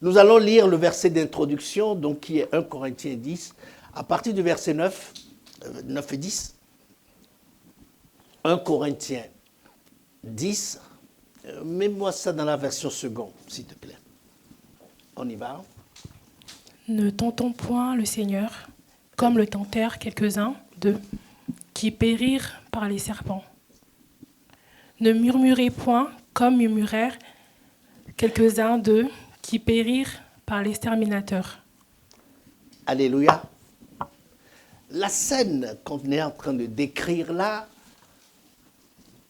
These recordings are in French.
Nous allons lire le verset d'introduction, donc qui est 1 Corinthiens 10, à partir du verset 9 et 10. 1 Corinthiens 10, mets-moi ça dans la version seconde, s'il te plaît. On y va. Ne tentons point le Seigneur, comme le tentèrent quelques-uns d'eux, qui périrent par les serpents. Ne murmurez point, comme murmurèrent quelques-uns d'eux, qui périrent par l'exterminateur. Alléluia. La scène qu'on est en train de décrire là,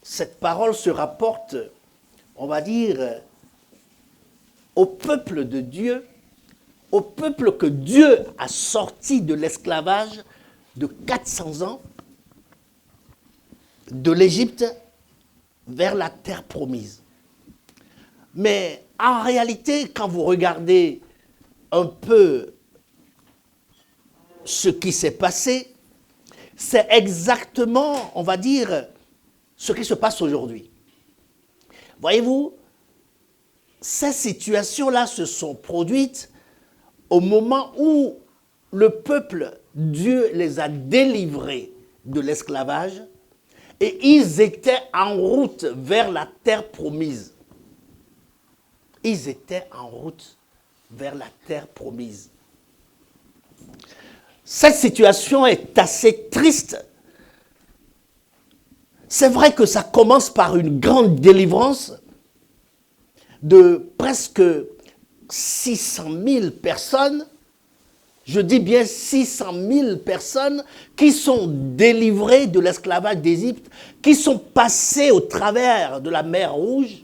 cette parole se rapporte, on va dire, au peuple de Dieu, au peuple que Dieu a sorti de l'esclavage de 400 ans de l'Égypte vers la terre promise. Mais en réalité, quand vous regardez un peu ce qui s'est passé, c'est exactement, on va dire, ce qui se passe aujourd'hui. Voyez-vous, ces situations-là se sont produites au moment où le peuple, Dieu les a délivrés de l'esclavage et ils étaient en route vers la terre promise. Ils étaient en route vers la terre promise. Cette situation est assez triste. C'est vrai que ça commence par une grande délivrance de presque 600 000 personnes, je dis bien 600 000 personnes qui sont délivrées de l'esclavage d'Égypte, qui sont passées au travers de la mer Rouge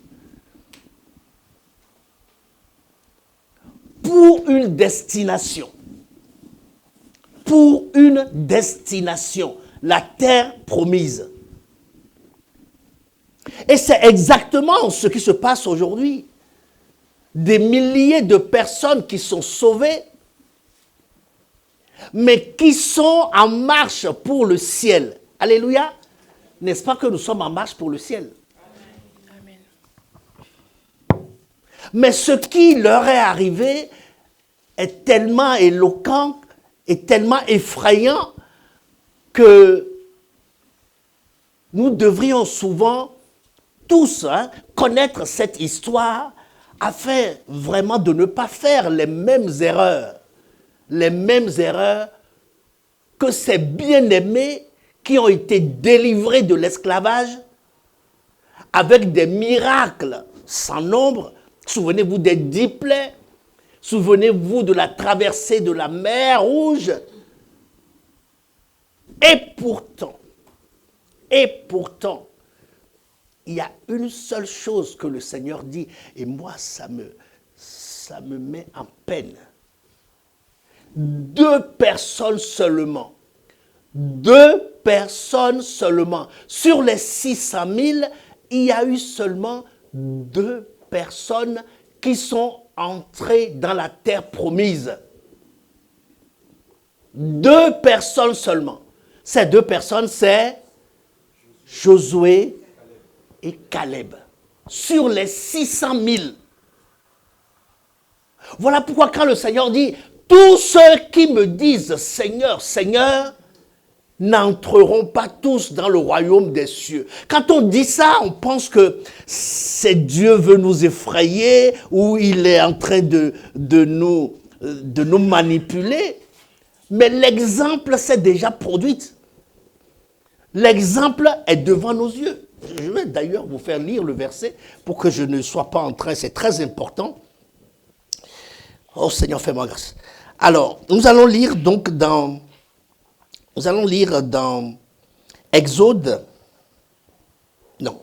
pour une destination. Pour une destination, la terre promise. Et c'est exactement ce qui se passe aujourd'hui. Des milliers de personnes qui sont sauvées, mais qui sont en marche pour le ciel. Alléluia. N'est-ce pas que nous sommes en marche pour le ciel? Amen. Mais ce qui leur est arrivé est tellement éloquent et tellement effrayant que nous devrions souvent tous connaître cette histoire afin vraiment de ne pas faire les mêmes erreurs que ces bien-aimés qui ont été délivrés de l'esclavage avec des miracles sans nombre. Souvenez-vous des 10 plaies, souvenez-vous de la traversée de la mer Rouge. Et pourtant, il y a une seule chose que le Seigneur dit, et moi, ça me met en peine. 2 personnes seulement. 2 personnes seulement. Sur les 600 000, il y a eu seulement 2 personnes qui sont entrées dans la terre promise. 2 personnes seulement. Ces 2 personnes, c'est Josué et Caleb, sur les 600 000. Voilà pourquoi quand le Seigneur dit, tous ceux qui me disent Seigneur, Seigneur, n'entreront pas tous dans le royaume des cieux. Quand on dit ça, on pense que c'est Dieu veut nous effrayer ou il est en train de nous manipuler. Mais l'exemple s'est déjà produit. L'exemple est devant nos yeux. Je vais d'ailleurs vous faire lire le verset pour que je ne sois pas en train, c'est très important. Oh Seigneur, fais-moi grâce. Alors, nous allons lire dans Exode. Non.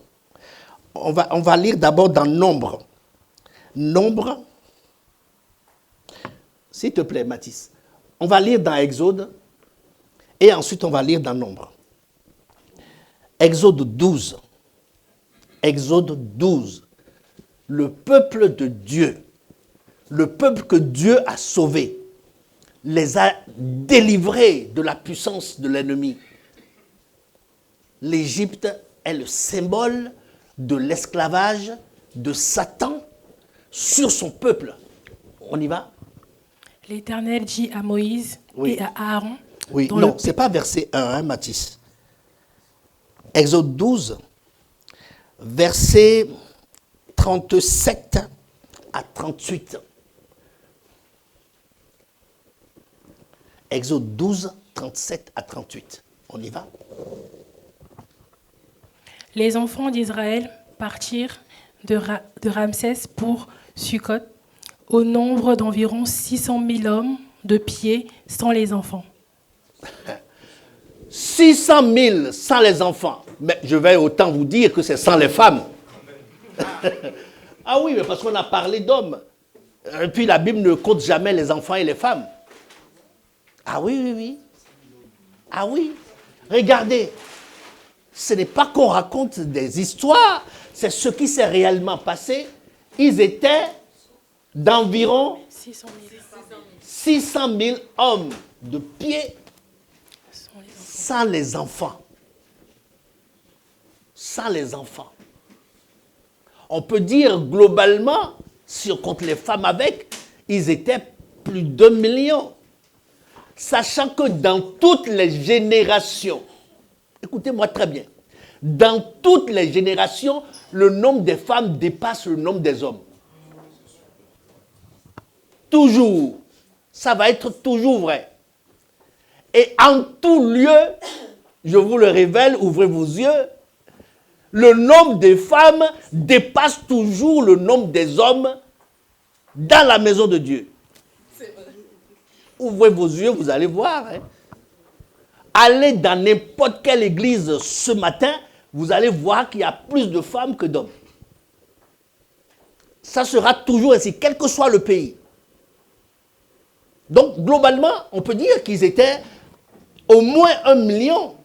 On va lire d'abord dans Nombre. Nombre. S'il te plaît, Mathis. On va lire dans Exode et ensuite on va lire dans Nombre. Exode 12. Exode 12. Le peuple de Dieu, le peuple que Dieu a sauvé, les a délivrés de la puissance de l'ennemi. L'Égypte est le symbole de l'esclavage de Satan sur son peuple. On y va? L'Éternel dit à Moïse Oui. et à Aaron. Oui, dans non, le- ce n'est pas verset 1, hein, Mathis. Exode 12, verset 37 à 38. Exode 12, 37 à 38. On y va? Les enfants d'Israël partirent de Ramsès pour Sukkot, au nombre d'environ 600 000 hommes de pied sans les enfants. 600 000 sans les enfants. Mais je vais autant vous dire que c'est sans les femmes. Ah oui, mais parce qu'on a parlé d'hommes. Et puis la Bible ne compte jamais les enfants et les femmes. Ah oui, oui, oui. Ah oui. Regardez. Ce n'est pas qu'on raconte des histoires, c'est ce qui s'est réellement passé. Ils étaient d'environ 600 000 600 000 hommes de pied sans les enfants. sans les enfants. Sans les enfants. On peut dire globalement, si on compte les femmes avec, ils étaient plus de 2 millions. Sachant que dans toutes les générations, écoutez-moi très bien, dans toutes les générations, le nombre des femmes dépasse le nombre des hommes. Toujours. Ça va être toujours vrai. Et en tout lieu, je vous le révèle, ouvrez vos yeux, le nombre des femmes dépasse toujours le nombre des hommes dans la maison de Dieu. Ouvrez vos yeux, vous allez voir. Hein. Allez dans n'importe quelle église ce matin, vous allez voir qu'il y a plus de femmes que d'hommes. Ça sera toujours ainsi, quel que soit le pays. Donc, globalement, on peut dire qu'ils étaient au moins 1 million.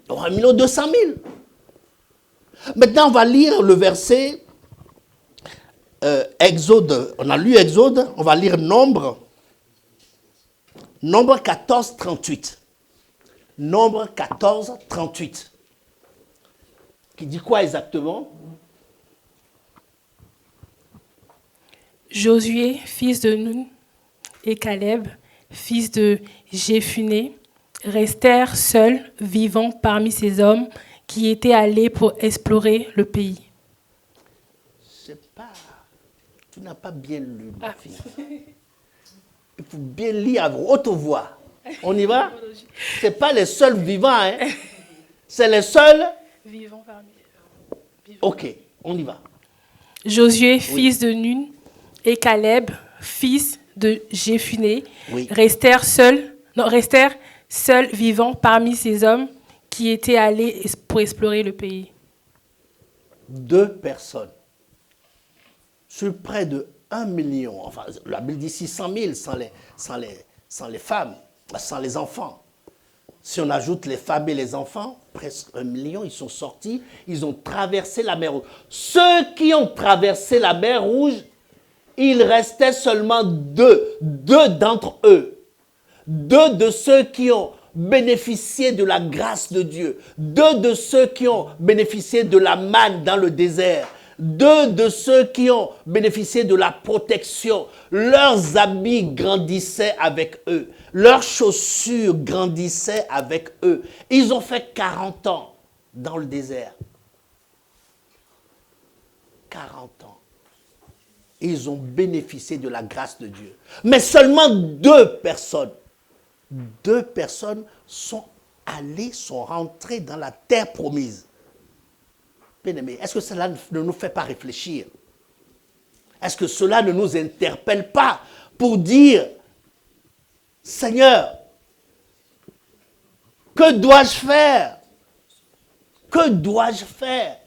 1 200 000. Maintenant, on va lire le verset Exode. On a lu Exode, on va lire Nombre. Nombre 14, 38. Nombre 14, 38. Qui dit quoi exactement? Josué, fils de Nun, et Caleb, fils de Jéphuné, restèrent seuls, vivants parmi ces hommes qui étaient allés pour explorer le pays. C'est pas... Tu n'as pas bien lu, ma Ah. fille. Il faut bien lire à haute voix. On y va? Ce n'est pas les seuls vivants, hein? C'est les seuls... Vivants parmi Ok, on y va. Josué, fils de Nun, et Caleb, fils de Jéphuné, Oui. restèrent seuls, vivants parmi ces hommes qui étaient allés pour explorer le pays. 2 personnes. Sur près de 1 million, enfin, la Bible dit 600 000 sans les femmes, sans les enfants. Si on ajoute les femmes et les enfants, presque 1 million, ils sont sortis, ils ont traversé la mer Rouge. Ceux qui ont traversé la mer Rouge, il restait seulement 2 d'entre eux. 2 de ceux qui ont bénéficié de la grâce de Dieu. 2 de ceux qui ont bénéficié de la manne dans le désert. 2 de ceux qui ont bénéficié de la protection. Leurs habits grandissaient avec eux. Leurs chaussures grandissaient avec eux. Ils ont fait 40 ans dans le désert. 40 ans. Ils ont bénéficié de la grâce de Dieu. Mais seulement 2 personnes. 2 personnes sont rentrées dans la terre promise. Bien-aimés, est-ce que cela ne nous fait pas réfléchir? Est-ce que cela ne nous interpelle pas pour dire, Seigneur, que dois-je faire? Que dois-je faire?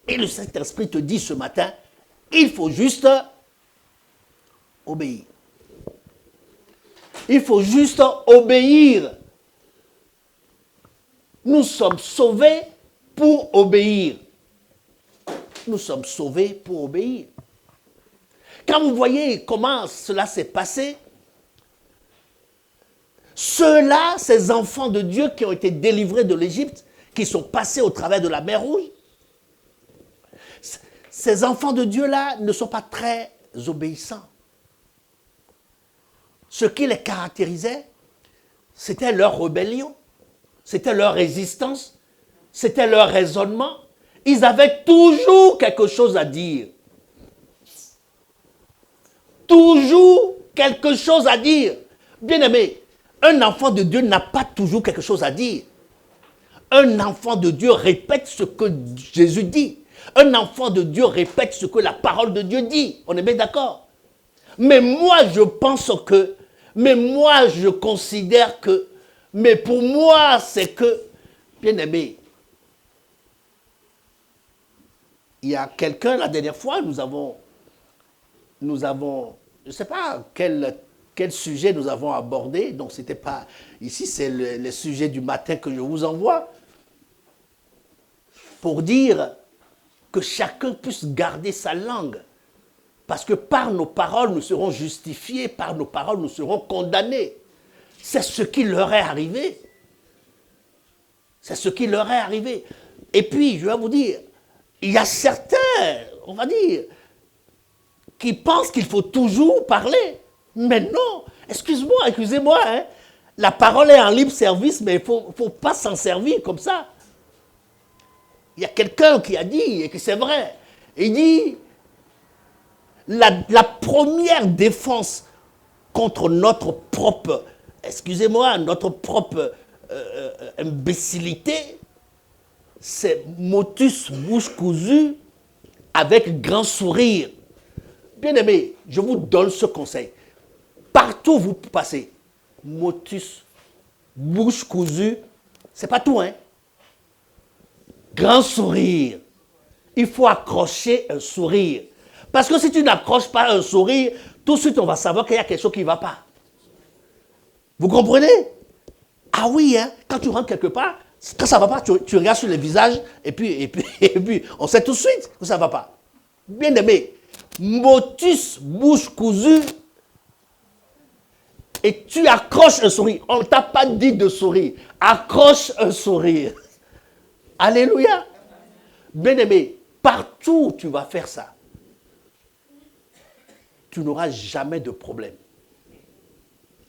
Et le Saint-Esprit te dit ce matin, il faut juste obéir. Il faut juste obéir. Nous sommes sauvés pour obéir. Nous sommes sauvés pour obéir. Quand vous voyez comment cela s'est passé, ceux-là, ces enfants de Dieu qui ont été délivrés de l'Égypte, qui sont passés au travers de la mer Rouge, ces enfants de Dieu-là ne sont pas très obéissants. Ce qui les caractérisait, c'était leur rébellion, c'était leur résistance, c'était leur raisonnement. Ils avaient toujours quelque chose à dire. Toujours quelque chose à dire. Bien-aimé, un enfant de Dieu n'a pas toujours quelque chose à dire. Un enfant de Dieu répète ce que Jésus dit. Un enfant de Dieu répète ce que la parole de Dieu dit. On est bien d'accord? Mais moi, je pense que, mais moi, je considère que, mais pour moi, c'est que, bien-aimé, il y a quelqu'un, la dernière fois, nous avons, je ne sais pas quel sujet nous avons abordé, donc c'était pas, ici c'est le sujet du matin que je vous envoie, pour dire que chacun puisse garder sa langue. Parce que par nos paroles, nous serons justifiés, par nos paroles, nous serons condamnés. C'est ce qui leur est arrivé. C'est ce qui leur est arrivé. Et puis, je vais vous dire, il y a certains, on va dire, qui pensent qu'il faut toujours parler. Mais non, excusez-moi, hein, la parole est en libre service, mais il ne faut pas s'en servir comme ça. Il y a quelqu'un qui a dit, et que c'est vrai, il dit, la première défense contre notre propre, notre propre imbécilité, c'est motus bouche cousue avec grand sourire. Bien-aimé, je vous donne ce conseil. Partout où vous passez, motus, bouche cousue, c'est pas tout, hein. Grand sourire. Il faut accrocher un sourire. Parce que si tu n'accroches pas un sourire, tout de suite on va savoir qu'il y a quelque chose qui ne va pas. Vous comprenez? Ah oui, hein, quand tu rentres quelque part, quand ça ne va pas, tu regardes sur le visage et puis on sait tout de suite que ça ne va pas. Bien aimé, motus, bouche cousue, et tu accroches un sourire. On ne t'a pas dit de sourire. Accroche un sourire. Alléluia. Bien aimé, partout où tu vas faire ça, tu n'auras jamais de problème.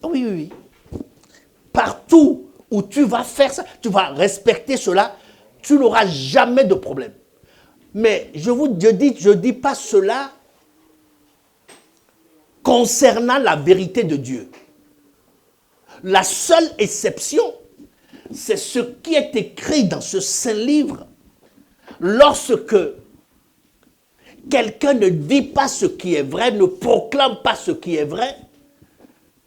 Oui, oui, oui. Partout où tu vas faire ça, tu vas respecter cela, tu n'auras jamais de problème. Mais je dis pas cela concernant la vérité de Dieu. La seule exception, c'est ce qui est écrit dans ce saint livre. Lorsque quelqu'un ne dit pas ce qui est vrai, ne proclame pas ce qui est vrai,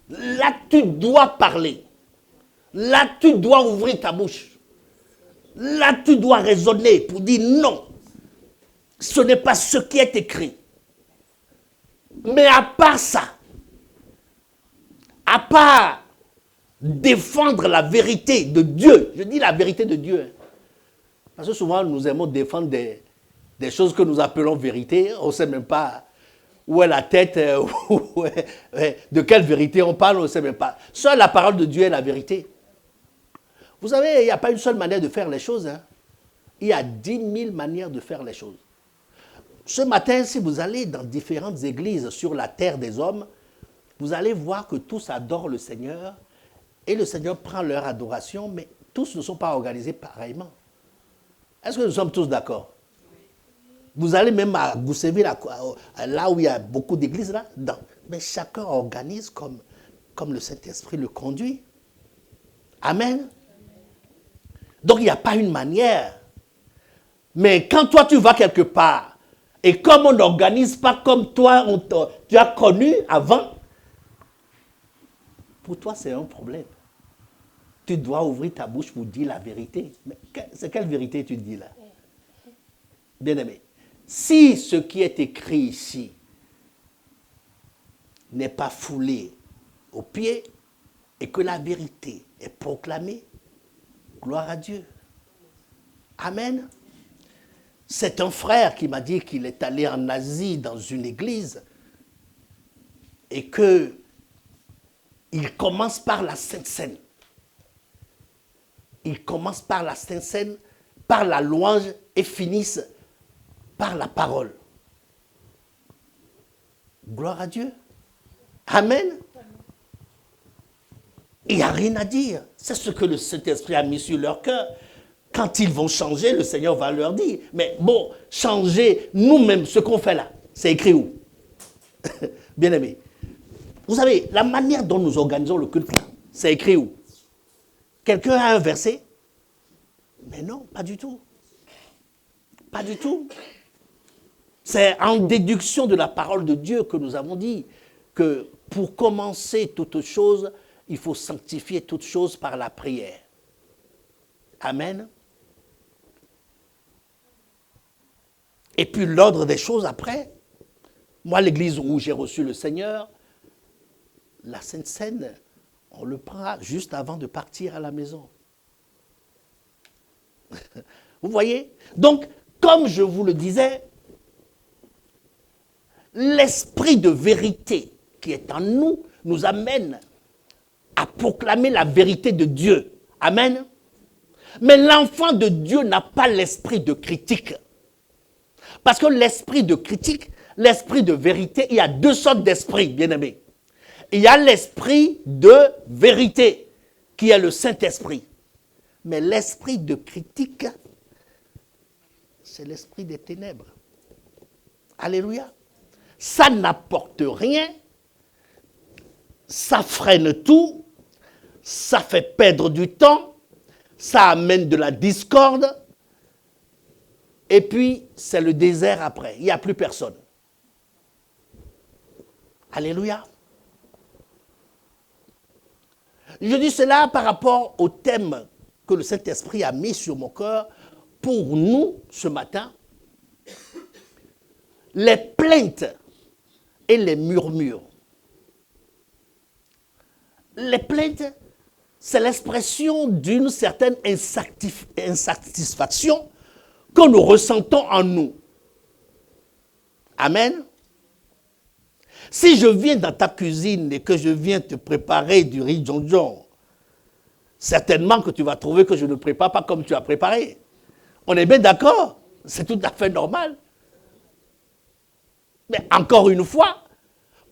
là tu dois parler. Là tu dois ouvrir ta bouche. Là tu dois raisonner pour dire non. Ce n'est pas ce qui est écrit. Mais à part ça, à part défendre la vérité de Dieu, je dis la vérité de Dieu, hein, parce que souvent nous aimons défendre des choses que nous appelons vérité, on ne sait même pas où est la tête, de quelle vérité on parle, on ne sait même pas. Seule la parole de Dieu est la vérité. Vous savez, il n'y a pas une seule manière de faire les choses. Hein. Il y a 10 000 manières de faire les choses. Ce matin, si vous allez dans différentes églises sur la terre des hommes, vous allez voir que tous adorent le Seigneur et le Seigneur prend leur adoration, mais tous ne sont pas organisés pareillement. Est-ce que nous sommes tous d'accord? Vous allez même à Gousseville, là où il y a beaucoup d'églises, là, mais chacun organise comme le Saint-Esprit le conduit. Amen. Donc il n'y a pas une manière. Mais quand toi tu vas quelque part, et comme on n'organise pas comme toi, tu as connu avant, pour toi c'est un problème. Tu dois ouvrir ta bouche pour dire la vérité. Mais c'est quelle vérité tu dis là? Bien-aimé, si ce qui est écrit ici n'est pas foulé aux pieds et que la vérité est proclamée, gloire à Dieu. Amen. C'est un frère qui m'a dit qu'il est allé en Asie dans une église et qu'il commence par la Sainte Seine. Il commence par la Sainte Seine, par la louange et finissent par la parole. Gloire à Dieu. Amen. Il n'y a rien à dire. C'est ce que le Saint-Esprit a mis sur leur cœur. Quand ils vont changer, le Seigneur va leur dire. Mais bon, changer nous-mêmes, ce qu'on fait là, c'est écrit où? Bien-aimés. Vous savez, la manière dont nous organisons le culte là, c'est écrit où? Quelqu'un a un verset? Mais non, pas du tout. Pas du tout. C'est en déduction de la parole de Dieu que nous avons dit que pour commencer toute chose, il faut sanctifier toute chose par la prière. Amen. Et puis l'ordre des choses après. Moi, l'église où j'ai reçu le Seigneur, la Sainte Seine, on le prend juste avant de partir à la maison. Vous voyez? Donc, comme je vous le disais, l'esprit de vérité qui est en nous nous amène à proclamer la vérité de Dieu. Amen. Mais l'enfant de Dieu n'a pas l'esprit de critique. Parce que l'esprit de critique, l'esprit de vérité, il y a deux sortes d'esprits, bien-aimés. Il y a l'esprit de vérité, qui est le Saint-Esprit. Mais l'esprit de critique, c'est l'esprit des ténèbres. Alléluia. Ça n'apporte rien, ça freine tout, ça fait perdre du temps, ça amène de la discorde, et puis c'est le désert après, il n'y a plus personne. Alléluia. Je dis cela par rapport au thème que le Saint-Esprit a mis sur mon cœur pour nous ce matin. Les plaintes et les murmures. Les plaintes, c'est l'expression d'une certaine insatisfaction que nous ressentons en nous. Amen. Si je viens dans ta cuisine et que je viens te préparer du riz djonjon, certainement que tu vas trouver que je ne prépare pas comme tu as préparé. On est bien d'accord? C'est tout à fait normal. Mais encore une fois,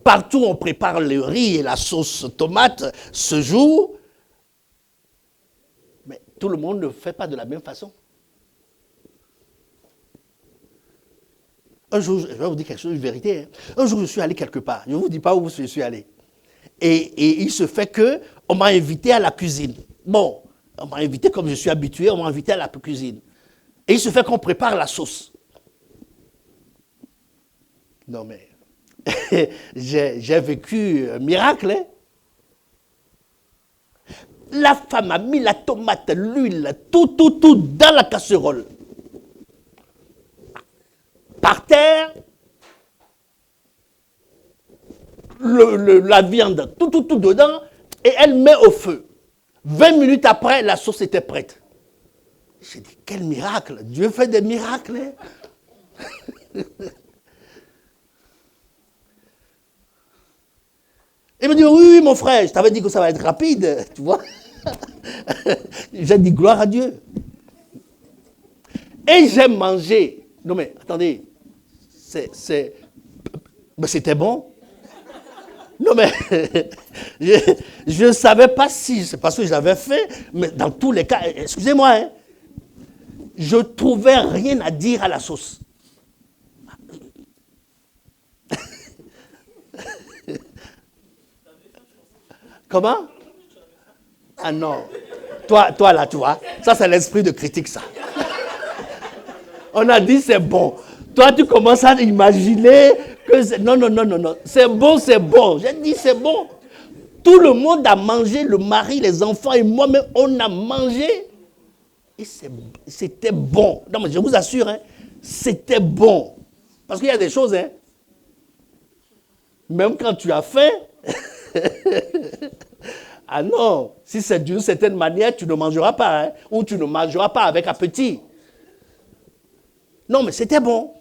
partout on prépare le riz et la sauce tomate ce jour, mais tout le monde ne fait pas de la même façon. Un jour, je vais vous dire quelque chose, une vérité. Un jour, je suis allé quelque part. Je ne vous dis pas où je suis allé. Et il se fait qu'on m'a invité à la cuisine. Bon, on m'a invité comme je suis habitué, on m'a invité à la cuisine. Et il se fait qu'on prépare la sauce. Non mais, j'ai vécu un miracle. Hein? La femme a mis la tomate, l'huile, tout dans la casserole. Par terre, la viande, tout dedans, et elle met au feu. 20 minutes après, la sauce était prête. J'ai dit, quel miracle! Dieu fait des miracles. Hein? Il me dit, oui, mon frère, je t'avais dit que ça va être rapide, tu vois. J'ai dit, gloire à Dieu. Et j'ai mangé. Non mais, attendez, mais c'était bon. Non mais, je ne savais pas si c'est parce que j'avais fait, mais dans tous les cas, excusez-moi, hein, je ne trouvais rien à dire à la sauce. Comment? Ah non. Toi là, tu vois, ça c'est l'esprit de critique, ça. On a dit c'est bon. Toi, tu commences à imaginer que c'est... Non. C'est bon. J'ai dit c'est bon. Tout le monde a mangé, le mari, les enfants et moi-même, on a mangé. Et c'était bon. Non, mais je vous assure, hein, c'était bon. Parce qu'il y a des choses, hein. Même quand tu as faim... Ah non, si c'est d'une certaine manière, tu ne mangeras pas, hein, ou tu ne mangeras pas avec appétit. Non, mais c'était bon.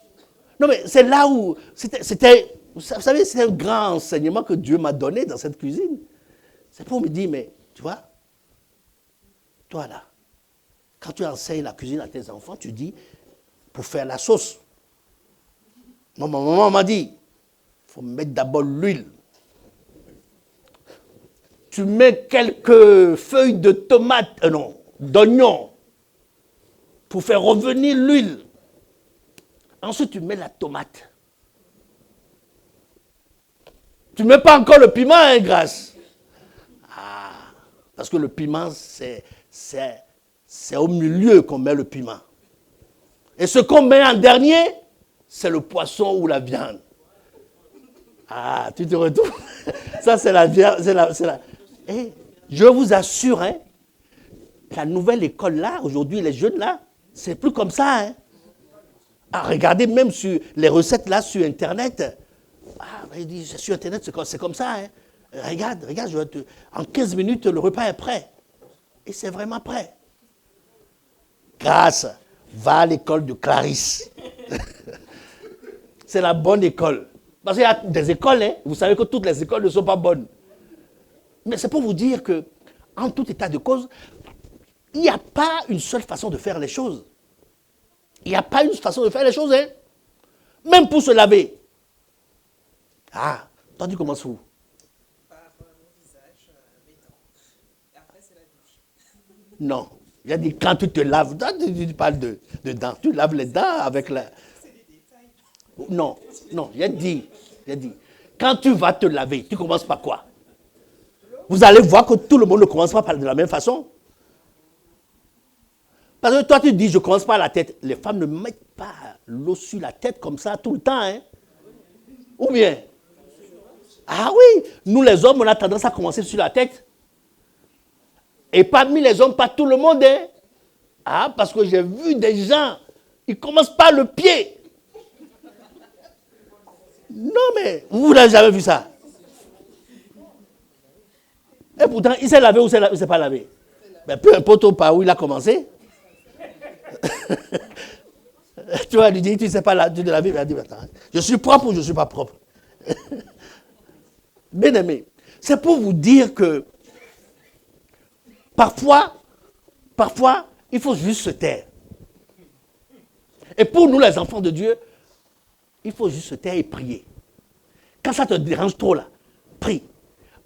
Non, mais c'est là où... Vous savez, c'est un grand enseignement que Dieu m'a donné dans cette cuisine. C'est pour me dire, mais tu vois, toi là, quand tu enseignes la cuisine à tes enfants, tu dis, pour faire la sauce. Ma maman m'a dit, faut mettre d'abord l'huile. Tu mets quelques feuilles de tomate, d'oignon, pour faire revenir l'huile. Ensuite, tu mets la tomate. Tu ne mets pas encore le piment, hein, Grâce. Ah, parce que le piment, c'est au milieu qu'on met le piment. Et ce qu'on met en dernier, c'est le poisson ou la viande. Ah, tu te retrouves. Ça, c'est la viande. Et je vous assure, hein, la nouvelle école là, aujourd'hui, les jeunes là, c'est plus comme ça. Hein. Ah, regardez même sur les recettes là sur Internet. Ah, il dit, sur Internet, c'est comme ça. Hein. Regarde, en 15 minutes, le repas est prêt. Et c'est vraiment prêt. Grâce, va à l'école de Clarisse. C'est la bonne école. Parce qu'il y a des écoles, hein, vous savez que toutes les écoles ne sont pas bonnes. Mais c'est pour vous dire que, en tout état de cause, il n'y a pas une seule façon de faire les choses. Il n'y a pas une façon de faire les choses, hein. Même pour se laver. Ah, toi tu commences où? Par mon visage, mes dents. Et après, c'est la douche. Non. Il a dit quand tu te laves, tu parles de dents. Tu laves les dents avec la... C'est des détails. Non, il a dit. Quand tu vas te laver, tu commences par quoi? Vous allez voir que tout le monde ne commence pas de la même façon. Parce que toi, tu dis, je ne commence pas à la tête. Les femmes ne mettent pas l'eau sur la tête comme ça tout le temps. Hein? Ou bien? Ah oui, nous les hommes, on a tendance à commencer sur la tête. Et parmi les hommes, pas tout le monde. Hein? Ah, parce que j'ai vu des gens, ils commencent par le pied. Non, mais vous n'avez jamais vu ça. Et pourtant, il s'est lavé ou il ne s'est pas lavé. Mais peu importe par où il a commencé. Tu vas lui dire, tu ne sais pas tu te laver. Il va dire, attends, je suis propre ou je ne suis pas propre. Bien aimé, c'est pour vous dire que parfois, il faut juste se taire. Et pour nous, les enfants de Dieu, il faut juste se taire et prier. Quand ça te dérange trop, là, prie.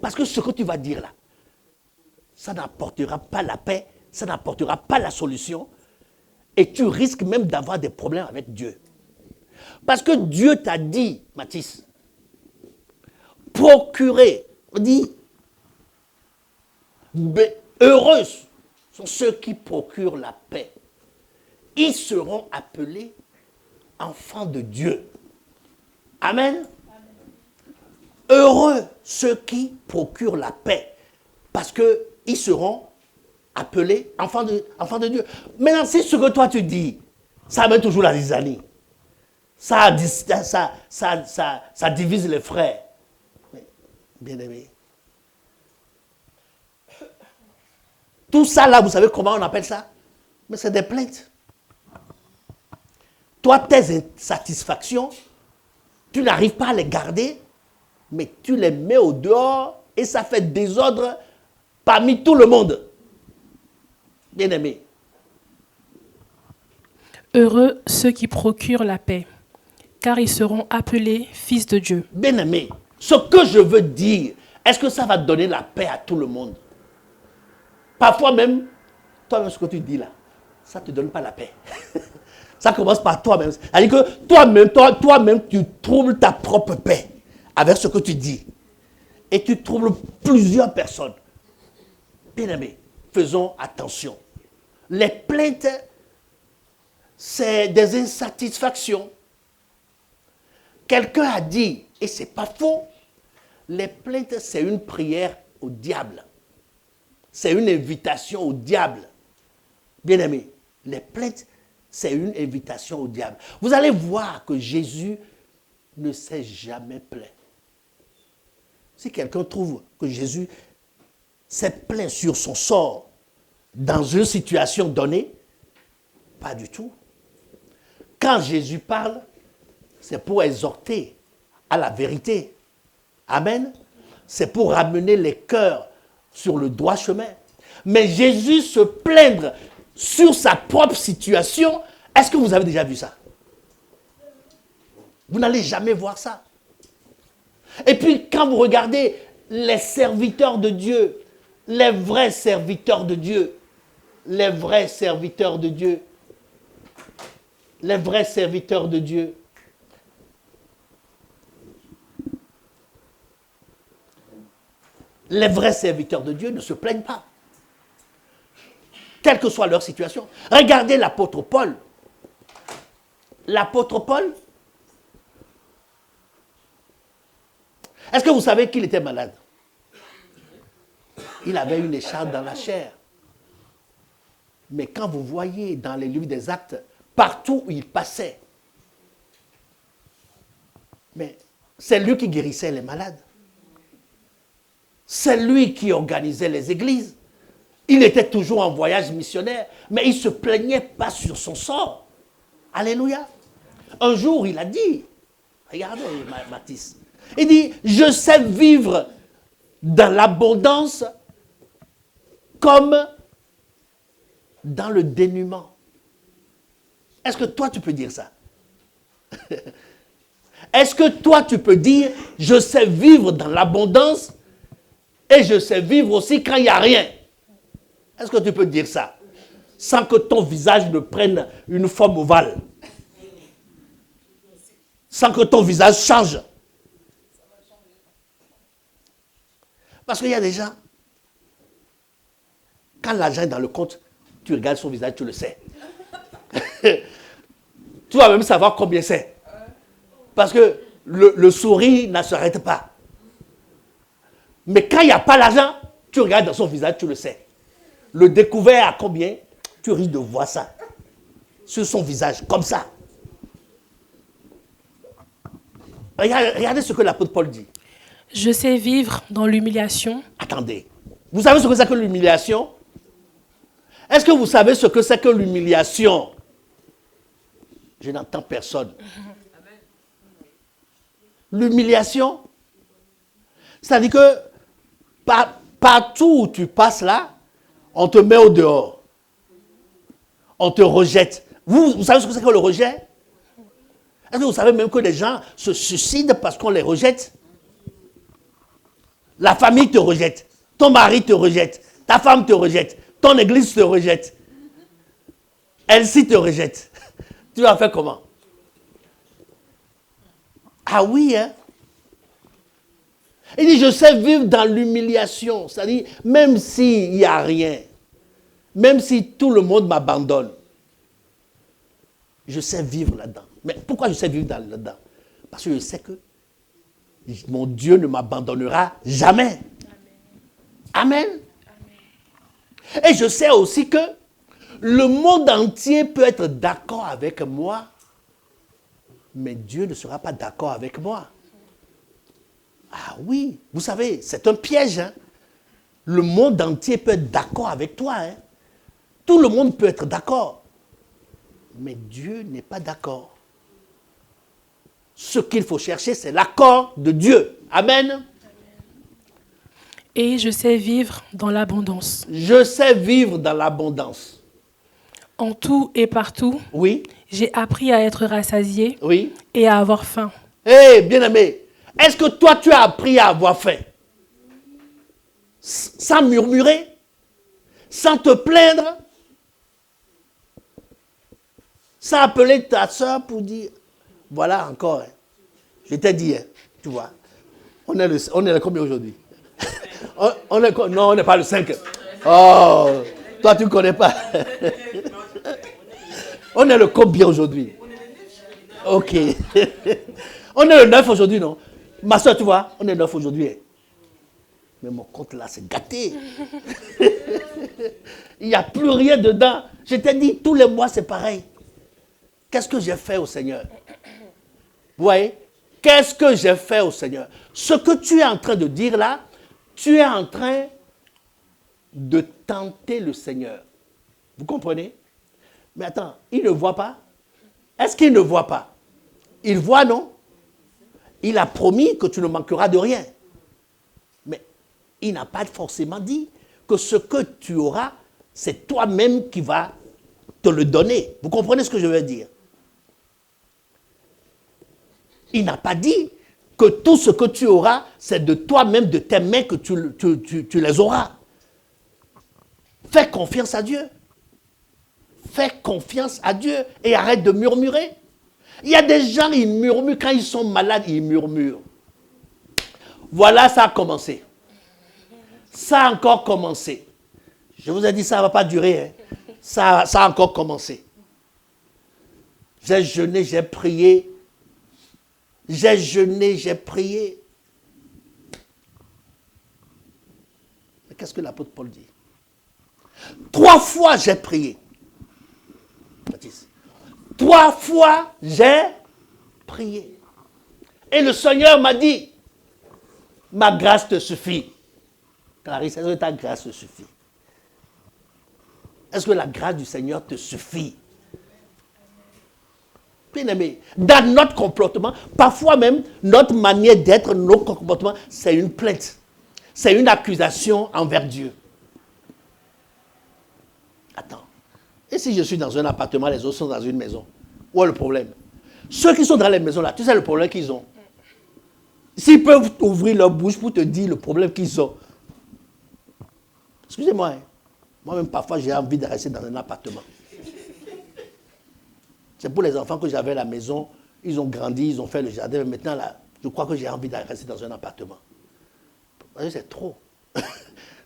Parce que ce que tu vas dire là, ça n'apportera pas la paix, ça n'apportera pas la solution. Et tu risques même d'avoir des problèmes avec Dieu. Parce que Dieu t'a dit, Mathis, procurer, on dit, heureux sont ceux qui procurent la paix. Ils seront appelés enfants de Dieu. Amen. Heureux ceux qui procurent la paix, parce qu'ils seront appelés enfants de Dieu. Maintenant, si ce que toi tu dis, ça amène toujours la zizanie. Ça divise les frères. Bien aimé. Tout ça là, vous savez comment on appelle ça? Mais c'est des plaintes. Toi, tes insatisfactions, tu n'arrives pas à les garder, mais tu les mets au dehors et ça fait désordre parmi tout le monde. Bien aimé. Heureux ceux qui procurent la paix, car ils seront appelés fils de Dieu. Bien aimé, ce que je veux dire, est-ce que ça va donner la paix à tout le monde? Parfois même, toi-même ce que tu dis là, ça ne te donne pas la paix. Ça commence par toi-même. C'est-à-dire que toi-même, tu troubles ta propre paix avec ce que tu dis. Et tu troubles plusieurs personnes. Bien aimé, faisons attention. Les plaintes, c'est des insatisfactions. Quelqu'un a dit, et ce n'est pas faux, les plaintes, c'est une prière au diable. C'est une invitation au diable. Bien aimé, les plaintes, c'est une invitation au diable. Vous allez voir que Jésus ne s'est jamais plaint. Si quelqu'un trouve que Jésus s'est plaint sur son sort dans une situation donnée, pas du tout. Quand Jésus parle, c'est pour exhorter à la vérité. Amen. C'est pour ramener les cœurs sur le droit chemin. Mais Jésus se plaindre sur sa propre situation, est-ce que vous avez déjà vu ça? Vous n'allez jamais voir ça. Et puis, quand vous regardez les serviteurs de Dieu, les vrais serviteurs de Dieu, les vrais serviteurs de Dieu, les vrais serviteurs de Dieu, les vrais serviteurs de Dieu ne se plaignent pas, quelle que soit leur situation. Regardez l'apôtre Paul. L'apôtre Paul, est-ce que vous savez qu'il était malade? Il avait une écharpe dans la chair. Mais quand vous voyez dans les livres des Actes, partout où il passait, mais c'est lui qui guérissait les malades. C'est lui qui organisait les églises. Il était toujours en voyage missionnaire, mais il ne se plaignait pas sur son sort. Alléluia. Un jour, il a dit, regardez Mathis, il dit, je sais vivre dans l'abondance comme dans le dénuement. Est-ce que toi, tu peux dire ça? Est-ce que toi, tu peux dire, je sais vivre dans l'abondance et je sais vivre aussi quand il n'y a rien? Est-ce que tu peux dire ça? Sans que ton visage ne prenne une forme ovale. Sans que ton visage change. Parce qu'il y a des gens, quand l'argent est dans le compte, tu regardes son visage, tu le sais. Tu vas même savoir combien c'est. Parce que le sourire ne s'arrête pas. Mais quand il n'y a pas l'argent, tu regardes dans son visage, tu le sais. Le découvert à combien, tu risques de voir ça. Sur son visage, comme ça. Regardez ce que l'apôtre Paul dit. Je sais vivre dans l'humiliation. Attendez. Vous savez ce que c'est que l'humiliation? Est-ce que vous savez ce que c'est que l'humiliation? Je n'entends personne. L'humiliation, c'est-à-dire que partout où tu passes là, on te met au dehors. On te rejette. Vous savez ce que c'est que le rejet? Est-ce que vous savez même que les gens se suicident parce qu'on les rejette? La famille te rejette. Ton mari te rejette. Ta femme te rejette. Ton église te rejette. Elle-ci te rejette. Tu vas faire comment? Ah oui, hein? Il dit, je sais vivre dans l'humiliation. C'est-à-dire, même s'il n'y a rien, même si tout le monde m'abandonne, je sais vivre là-dedans. Mais pourquoi je sais vivre là-dedans? Parce que je sais que mon Dieu ne m'abandonnera jamais. Amen. Amen. Et je sais aussi que le monde entier peut être d'accord avec moi, mais Dieu ne sera pas d'accord avec moi. Ah oui, vous savez, c'est un piège. Hein? Le monde entier peut être d'accord avec toi. Hein? Tout le monde peut être d'accord. Mais Dieu n'est pas d'accord. Ce qu'il faut chercher, c'est l'accord de Dieu. Amen. Et je sais vivre dans l'abondance. Je sais vivre dans l'abondance. En tout et partout, oui. J'ai appris à être rassasié oui. Et à avoir faim. Hé, bien-aimé, est-ce que toi, tu as appris à avoir faim? Sans murmurer? Sans te plaindre? Sans appeler ta soeur pour dire, voilà encore, hein. Je t'ai dit, hein, tu vois, on est le combien aujourd'hui? Non, on n'est pas le 5. Oh, toi tu ne connais pas. On est le combien aujourd'hui? Ok. On est le 9 aujourd'hui, non? Ma soeur, tu vois, on est le 9 aujourd'hui. Hein. Mais mon compte là, c'est gâté. Il n'y a plus rien dedans. Je t'ai dit, tous les mois, c'est pareil. Qu'est-ce que j'ai fait au Seigneur? Vous voyez? Qu'est-ce que j'ai fait au Seigneur? Ce que tu es en train de dire là, tu es en train de tenter le Seigneur. Vous comprenez? Mais attends, il ne voit pas? Est-ce qu'il ne voit pas? Il voit, non? Il a promis que tu ne manqueras de rien. Mais il n'a pas forcément dit que ce que tu auras, c'est toi-même qui vas te le donner. Vous comprenez ce que je veux dire? Il n'a pas dit que tout ce que tu auras, c'est de toi-même, de tes mains que tu les auras. Fais confiance à Dieu. Fais confiance à Dieu et arrête de murmurer. Il y a des gens, ils murmurent quand ils sont malades, ils murmurent. Voilà, ça a commencé. Ça a encore commencé. Je vous ai dit, ça ne va pas durer. Hein. Ça a encore commencé. J'ai jeûné, j'ai prié. J'ai jeûné, j'ai prié. Mais qu'est-ce que l'apôtre Paul dit? 3 fois j'ai prié. Baptiste. 3 fois j'ai prié. Et le Seigneur m'a dit, ma grâce te suffit. Clarisse, est-ce que ta grâce te suffit? Est-ce que la grâce du Seigneur te suffit? Bien aimé, dans notre comportement, parfois même, notre manière d'être, notre comportement, c'est une plainte. C'est une accusation envers Dieu. Attends. Et si je suis dans un appartement, les autres sont dans une maison? Où est le problème? Ceux qui sont dans les maisons là, tu sais le problème qu'ils ont. S'ils peuvent ouvrir leur bouche pour te dire le problème qu'ils ont. Excusez-moi, hein. Moi-même parfois j'ai envie de rester dans un appartement. C'est pour les enfants que j'avais à la maison, ils ont grandi, ils ont fait le jardin, mais maintenant là, je crois que j'ai envie de rester dans un appartement. C'est trop.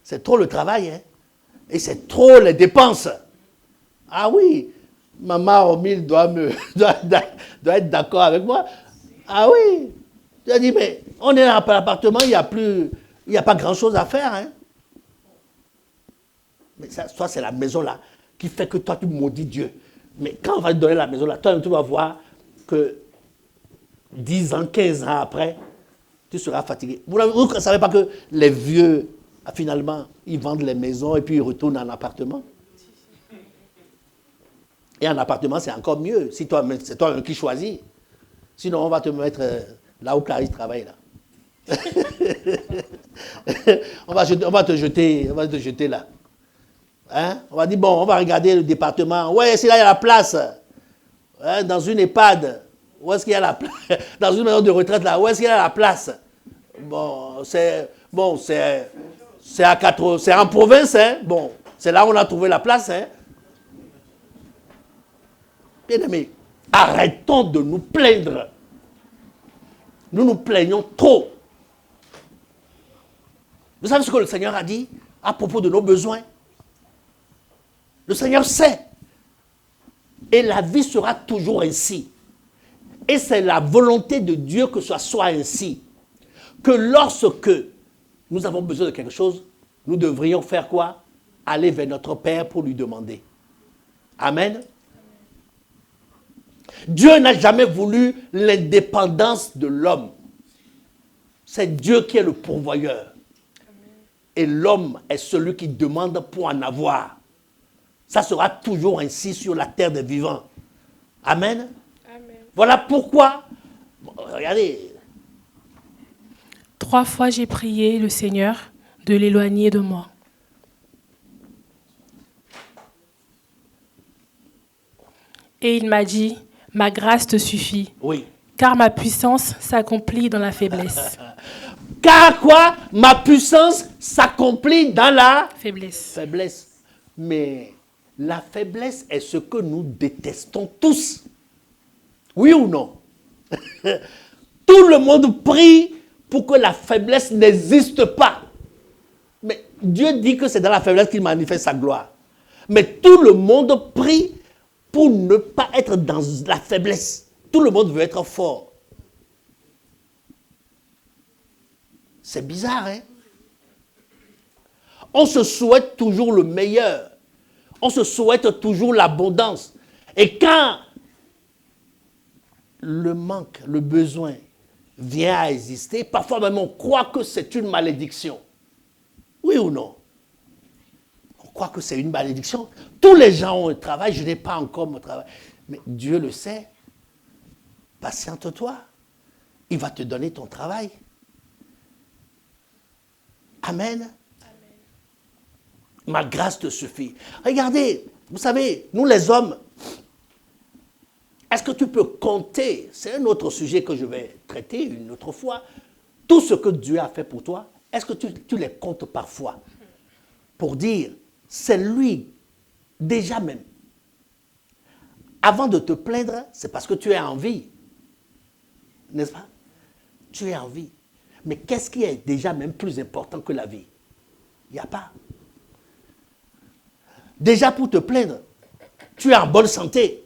C'est trop le travail, hein. Et c'est trop les dépenses. Ah oui, maman Romil doit être d'accord avec moi. Ah oui. Je dis, mais on est dans l'appartement, il n'y a pas grand-chose à faire. Hein. Mais ça, toi, c'est la maison là qui fait que toi, tu maudis Dieu. Mais quand on va te donner la maison là, toi, tu vas voir que 10 ans, 15 ans après, tu seras fatigué. Vous ne savez pas que les vieux, finalement, ils vendent les maisons et puis ils retournent en appartement? Et en appartement, c'est encore mieux, si c'est toi qui choisis. Sinon, on va te mettre là où Clarisse travaille, là. on va te jeter là. Hein? On va dire, bon, on va regarder le département. Ouais, c'est là, il y a la place. Hein? Dans une EHPAD. Où est-ce qu'il y a la place? Dans une maison de retraite, là, où est-ce qu'il y a la place? Bon, c'est en province, hein? Bon, c'est là où on a trouvé la place, hein? Bien aimé, arrêtons de nous plaindre. Nous nous plaignons trop. Vous savez ce que le Seigneur a dit à propos de nos besoins? Le Seigneur sait. Et la vie sera toujours ainsi. Et c'est la volonté de Dieu que ça soit ainsi. Que lorsque nous avons besoin de quelque chose, nous devrions faire quoi? Aller vers notre Père pour lui demander. Amen. Dieu n'a jamais voulu l'indépendance de l'homme. C'est Dieu qui est le pourvoyeur. Et l'homme est celui qui demande pour en avoir. Ça sera toujours ainsi sur la terre des vivants. Amen. Amen. Voilà pourquoi, regardez. 3 fois j'ai prié le Seigneur de l'éloigner de moi. Et il m'a dit, ma grâce te suffit. Oui. Car ma puissance s'accomplit dans la faiblesse. Car quoi? Ma puissance s'accomplit dans la Faiblesse. Mais la faiblesse est ce que nous détestons tous. Oui ou non? Tout le monde prie pour que la faiblesse n'existe pas. Mais Dieu dit que c'est dans la faiblesse qu'il manifeste sa gloire. Mais tout le monde prie pour ne pas être dans la faiblesse. Tout le monde veut être fort. C'est bizarre, hein? On se souhaite toujours le meilleur. On se souhaite toujours l'abondance. Et quand le manque, le besoin vient à exister, parfois même on croit que c'est une malédiction. Oui ou non? On croit que c'est une malédiction. Tous les gens ont un travail, je n'ai pas encore mon travail. Mais Dieu le sait. Patiente-toi. Il va te donner ton travail. Amen. Ma grâce te suffit. Regardez, vous savez, nous les hommes, Est-ce que tu peux compter, c'est un autre sujet que je vais traiter une autre fois, tout ce que Dieu a fait pour toi, est-ce que tu les comptes parfois pour dire, c'est lui, déjà même. Avant de te plaindre, c'est parce que tu es en vie. N'est-ce pas? Tu es en vie. Mais qu'est-ce qui est déjà même plus important que la vie? Il n'y a pas. Déjà pour te plaindre, tu es en bonne santé.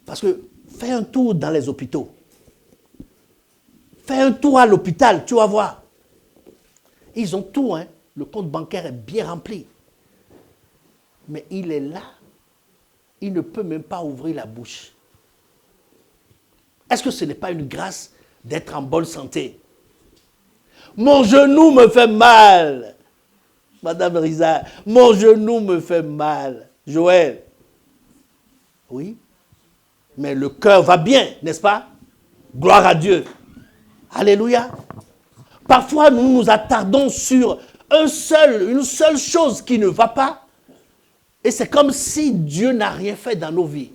Parce que fais un tour dans les hôpitaux. Fais un tour à l'hôpital, tu vas voir. Ils ont tout, hein. Le compte bancaire est bien rempli. Mais il est là. Il ne peut même pas ouvrir la bouche. Est-ce que ce n'est pas une grâce d'être en bonne santé? Mon genou me fait mal. Madame Risa, mon genou me fait mal. Joël. Oui. Mais le cœur va bien, n'est-ce pas? Gloire à Dieu. Alléluia. Parfois, nous nous attardons sur une seule chose qui ne va pas. Et c'est comme si Dieu n'a rien fait dans nos vies.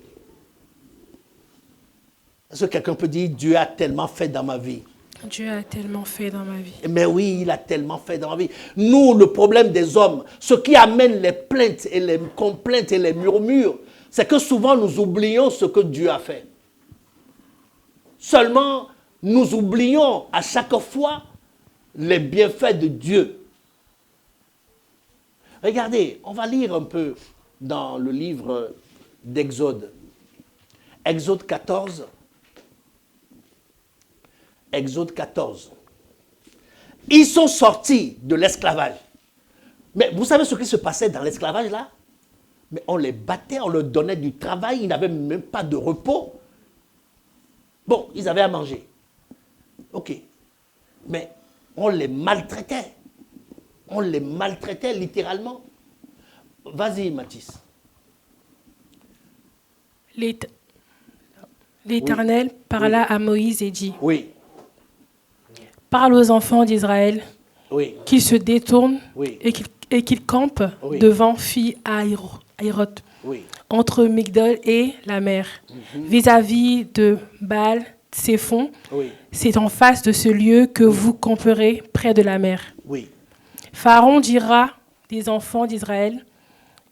Est-ce que quelqu'un peut dire, Dieu a tellement fait dans ma vie? Dieu a tellement fait dans ma vie. Mais oui, il a tellement fait dans ma vie. Nous, le problème des hommes, ce qui amène les plaintes et les complaintes et les murmures, c'est que souvent nous oublions ce que Dieu a fait. Seulement, nous oublions à chaque fois les bienfaits de Dieu. Regardez, on va lire un peu dans le livre d'Exode. Exode 14. Exode 14. Ils sont sortis de l'esclavage. Mais vous savez ce qui se passait dans l'esclavage là? Mais on les battait, on leur donnait du travail, ils n'avaient même pas de repos. Bon, ils avaient à manger. Ok. Mais on les maltraitait. On les maltraitait littéralement. Vas-y, Mathis. L'Éternel parla à Moïse et dit, Oui, parle aux enfants d'Israël oui, qu'ils se détournent Oui. et qu'ils campent Oui. devant Phi Hahiroth, oui, entre Migdol et la mer, vis-à-vis de Baal Tséphon. oui, C'est en face de ce lieu que vous camperez près de la mer. oui, Pharaon dira des enfants d'Israël,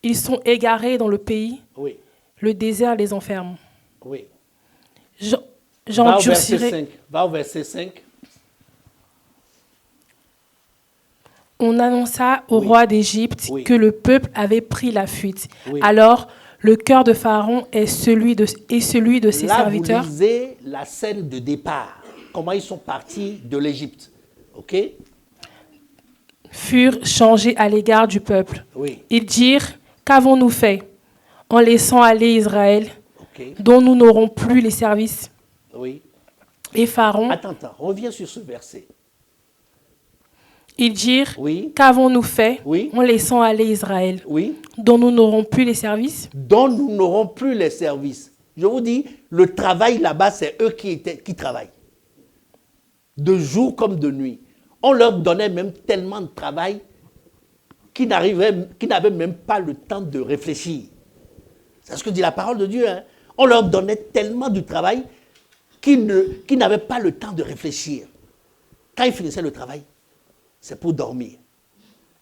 ils sont égarés dans le pays, oui, le désert les enferme. oui. J'en- Va au verset J'endurcirai. 5. Va au verset 5. On annonça au Oui. roi d'Égypte Oui. que le peuple avait pris la fuite. Oui. Alors, le cœur de Pharaon et celui de ses Là, serviteurs vous lisez la scène de départ. Comment ils sont partis de l'Égypte. OK? furent changés à l'égard du peuple. Oui. Ils dirent, qu'avons-nous fait en laissant aller Israël, OK. dont nous n'aurons plus les services? Oui. Et Pharaon, Attends. Reviens sur ce verset. ils dirent, Oui. qu'avons-nous fait Oui. en laissant aller Israël, Oui. dont nous n'aurons plus les services? Dont nous n'aurons plus les services. Je vous dis, le travail là-bas, c'est eux qui travaillent. De jour comme de nuit. On leur donnait même tellement de travail qu'ils n'avaient même pas le temps de réfléchir. C'est ce que dit la parole de Dieu. Hein? On leur donnait tellement du travail qu'ils n'avaient pas le temps de réfléchir. Quand ils finissaient le travail, c'est pour dormir.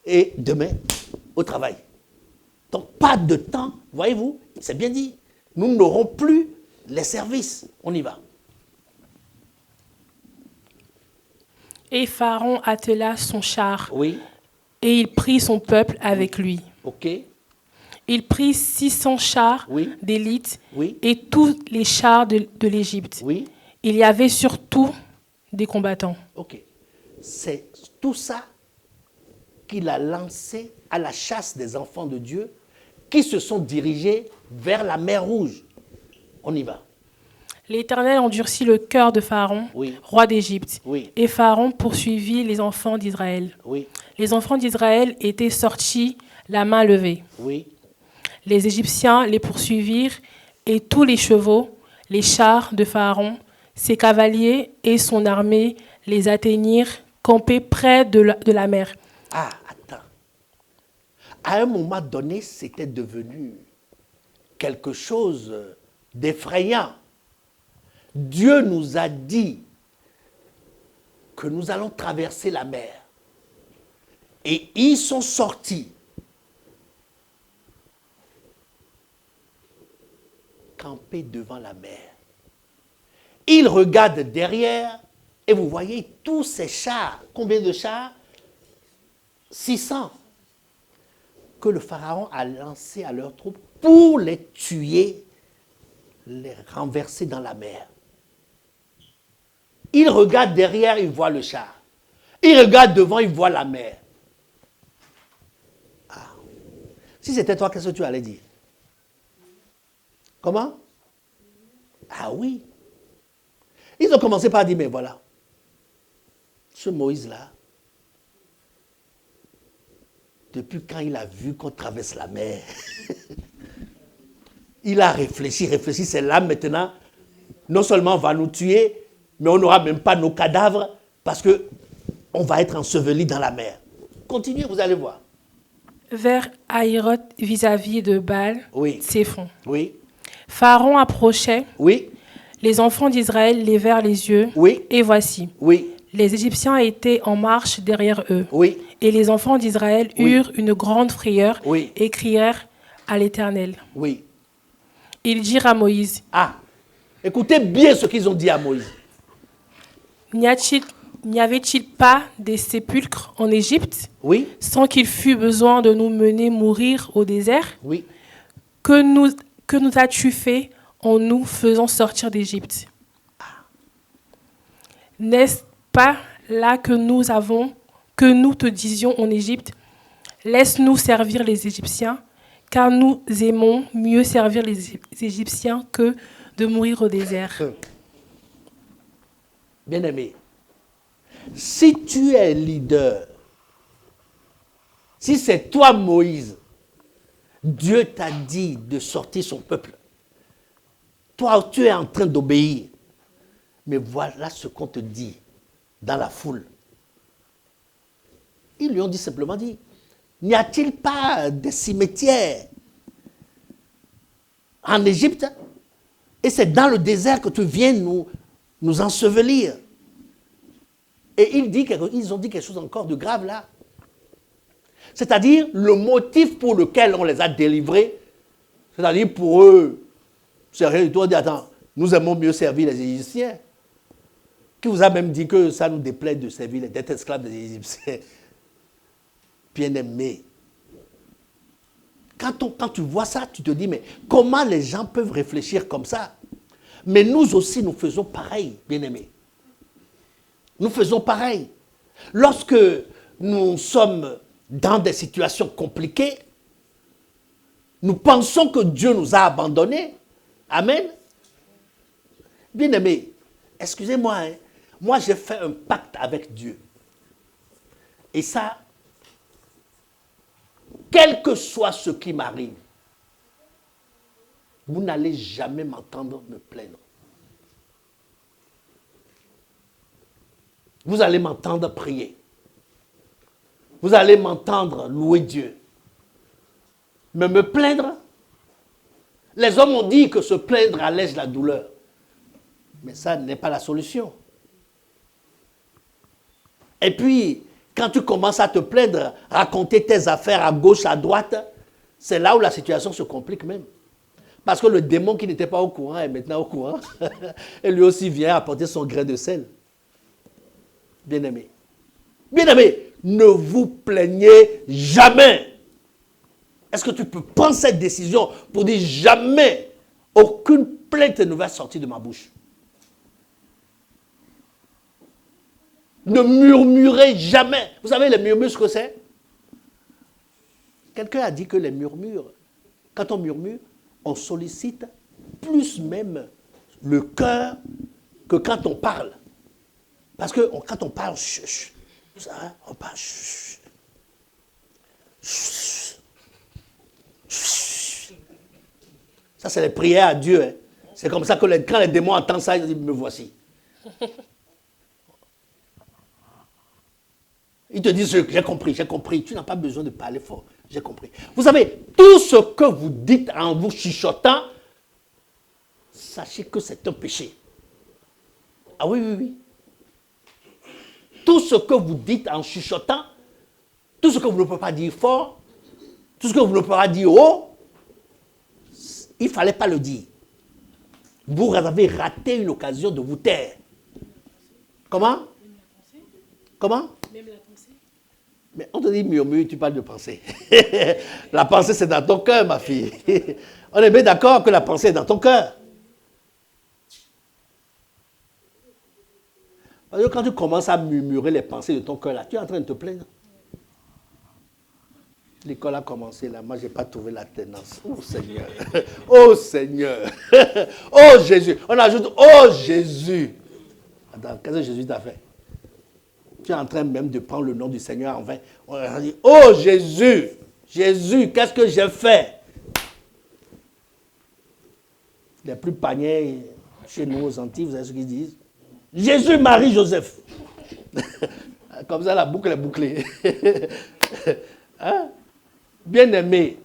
Et demain, au travail. Donc, pas de temps, voyez-vous, c'est bien dit. Nous n'aurons plus les services. On y va. Et Pharaon attela son char, Oui, et il prit son peuple avec lui. ok, Il prit 600 chars Oui. d'élite oui, et tous les chars de l'Égypte. oui, Il y avait surtout des combattants. ok. C'est tout ça qu'il a lancé à la chasse des enfants de Dieu qui se sont dirigés vers la mer Rouge. On y va. L'Éternel endurcit le cœur de Pharaon, Oui. roi d'Égypte. Oui. Et Pharaon poursuivit les enfants d'Israël. Oui, Les enfants d'Israël étaient sortis la main levée. oui, Les Égyptiens les poursuivirent et tous les chevaux, les chars de Pharaon, ses cavaliers et son armée les atteignirent campés près de la mer. Ah, attends. À un moment donné, c'était devenu quelque chose d'effrayant. Dieu nous a dit que nous allons traverser la mer. Et ils sont sortis. Campés devant la mer. Ils regardent derrière et vous voyez tous ces chars. Combien de chars? 600. Que le Pharaon a lancés à leurs troupes pour les tuer, les renverser dans la mer. Ils regardent derrière, ils voient le char. Ils regardent devant, ils voient la mer. Ah. Si c'était toi, qu'est-ce que tu allais dire? Comment? Ah oui. Ils ont commencé par dire, mais voilà, ce Moïse-là, depuis quand il a vu qu'on traverse la mer, il a réfléchi, c'est là maintenant, non seulement on va nous tuer, mais on n'aura même pas nos cadavres parce qu'on va être ensevelis dans la mer. Continuez, vous allez voir. Vers Haïroth vis-à-vis de Baal, Oui. Tséphon. Oui. Pharaon approchait, Oui. les enfants d'Israël levèrent les yeux, Oui. et voici, Oui. les Égyptiens étaient en marche derrière eux. Oui. Et les enfants d'Israël Oui. eurent une grande frayeur Oui. et crièrent à l'Éternel. Oui. Ils dirent à Moïse, Ah, écoutez bien ce qu'ils ont dit à Moïse. n'y avait-il pas des sépulcres en Égypte, Oui. sans qu'il fût besoin de nous mener mourir au désert? Oui. Que nous as-tu fait en nous faisant sortir d'Égypte? N'est-ce pas là que nous te disions en Égypte, laisse-nous servir les Égyptiens, car nous aimons mieux servir les Égyptiens que de mourir au désert. Bien-aimé, si tu es leader, si c'est toi Moïse, Dieu t'a dit de sortir son peuple. Toi, tu es en train d'obéir. Mais voilà ce qu'on te dit dans la foule. Ils lui ont dit simplement dit, n'y a-t-il pas des cimetières en Égypte? Et c'est dans le désert que tu viens nous ensevelir. Et ils ont dit quelque chose encore de grave là. C'est-à-dire le motif pour lequel on les a délivrés, c'est-à-dire pour eux, c'est rien du tout, on dit, attends, nous aimons mieux servir les Égyptiens. Qui vous a même dit que ça nous déplaît de servir, d'être esclaves des Égyptiens? Bien-aimé. Quand tu vois ça, tu te dis, mais comment les gens peuvent réfléchir comme ça? Mais nous aussi, nous faisons pareil, bien-aimés. Nous faisons pareil. Lorsque nous sommes dans des situations compliquées, nous pensons que Dieu nous a abandonnés. Amen. Bien-aimés, excusez-moi, moi j'ai fait un pacte avec Dieu. Et ça, quel que soit ce qui m'arrive, vous n'allez jamais m'entendre me plaindre. Vous allez m'entendre prier. Vous allez m'entendre louer Dieu. Mais me plaindre, les hommes ont dit que se plaindre allège la douleur. Mais ça n'est pas la solution. Et puis, quand tu commences à te plaindre, raconter tes affaires à gauche, à droite, c'est là où la situation se complique même. Parce que le démon qui n'était pas au courant est maintenant au courant. Et lui aussi vient apporter son grain de sel. Bien-aimé. Bien-aimé, ne vous plaignez jamais. Est-ce que tu peux prendre cette décision pour dire jamais, aucune plainte ne va sortir de ma bouche? Ne murmurez jamais. Vous savez les murmures, ce que c'est? Quelqu'un a dit que les murmures, quand on murmure, on sollicite plus même le cœur que quand on parle. Parce que quand on parle, on parle. Ça, c'est les prières à Dieu. Hein. C'est comme ça que quand les démons entendent ça, ils disent, me voici. Ils te disent, j'ai compris, j'ai compris. Tu n'as pas besoin de parler fort. J'ai compris. Vous savez, tout ce que vous dites en vous chuchotant, sachez que c'est un péché. Ah oui, oui, oui. Tout ce que vous dites en chuchotant, tout ce que vous ne pouvez pas dire fort, tout ce que vous ne pouvez pas dire haut, il ne fallait pas le dire. Vous avez raté une occasion de vous taire. Comment? Comment? Même la pensée. Mais on te dit murmure, tu parles de pensée. La pensée, c'est dans ton cœur, ma fille. On est bien d'accord que la pensée est dans ton cœur. Parce que quand tu commences à murmurer les pensées de ton cœur, là, tu es en train de te plaindre. L'école a commencé là, moi je n'ai pas trouvé la tenance. Oh Seigneur, oh Seigneur, oh Jésus. On ajoute, oh Jésus. Attends, qu'est-ce que Jésus t'a fait? Tu es en train même de prendre le nom du Seigneur en vain. On a dit, oh Jésus, Jésus, qu'est-ce que j'ai fait? Les plus pagnés chez nous aux Antilles, vous savez ce qu'ils disent? Jésus, Marie, Joseph. Comme ça, la boucle est bouclée. Hein? Bien-aimé,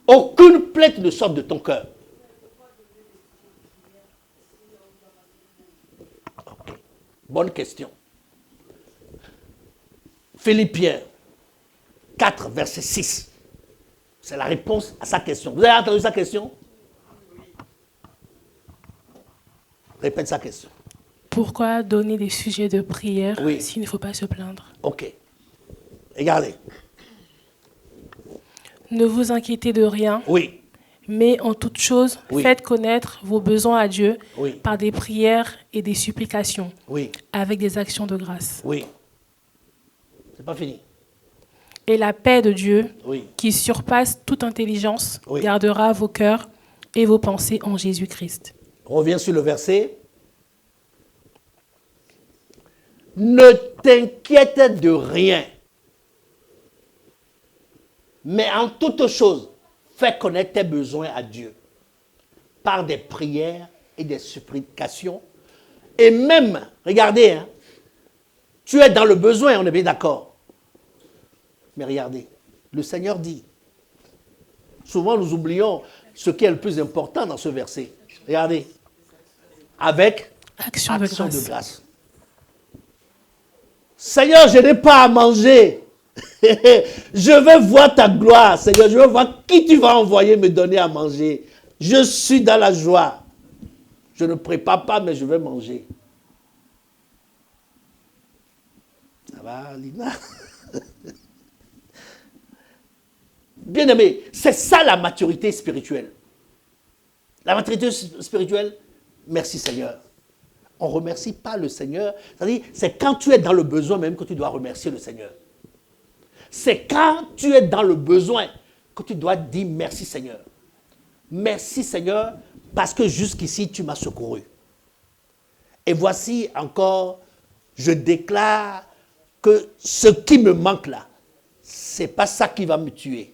aucune plainte ne sort de ton cœur. Okay. Bonne question. Philippiens 4, verset 6. C'est la réponse à sa question. Vous avez entendu sa question? Répète sa question. Pourquoi donner des sujets de prière Oui. s'il ne faut pas se plaindre? Ok. Regardez. Ne vous inquiétez de rien, Oui. mais en toute chose, Oui. faites connaître vos besoins à Dieu Oui. par des prières et des supplications, Oui. avec des actions de grâce. Oui. C'est pas fini. Et la paix de Dieu, Oui. qui surpasse toute intelligence, Oui. gardera vos cœurs et vos pensées en Jésus-Christ. On revient sur le verset. Ne t'inquiète de rien, mais en toute chose, fais connaître tes besoins à Dieu par des prières et des supplications. Et même, regardez, hein, tu es dans le besoin, on est bien d'accord. Mais regardez, le Seigneur dit, souvent nous oublions ce qui est le plus important dans ce verset. Regardez, avec Action de grâce. Seigneur, je n'ai pas à manger. Je veux voir ta gloire, Seigneur. Je veux voir qui tu vas envoyer me donner à manger. Je suis dans la joie. Je ne prépare pas, mais je vais manger. Ça va, Lina? Bien-aimé, c'est ça la maturité spirituelle. La maturité spirituelle, merci Seigneur. On ne remercie pas le Seigneur. C'est-à-dire, c'est quand tu es dans le besoin même que tu dois remercier le Seigneur. C'est quand tu es dans le besoin que tu dois dire merci Seigneur. Merci Seigneur parce que jusqu'ici tu m'as secouru. Et voici encore, je déclare que ce qui me manque là, ce n'est pas ça qui va me tuer.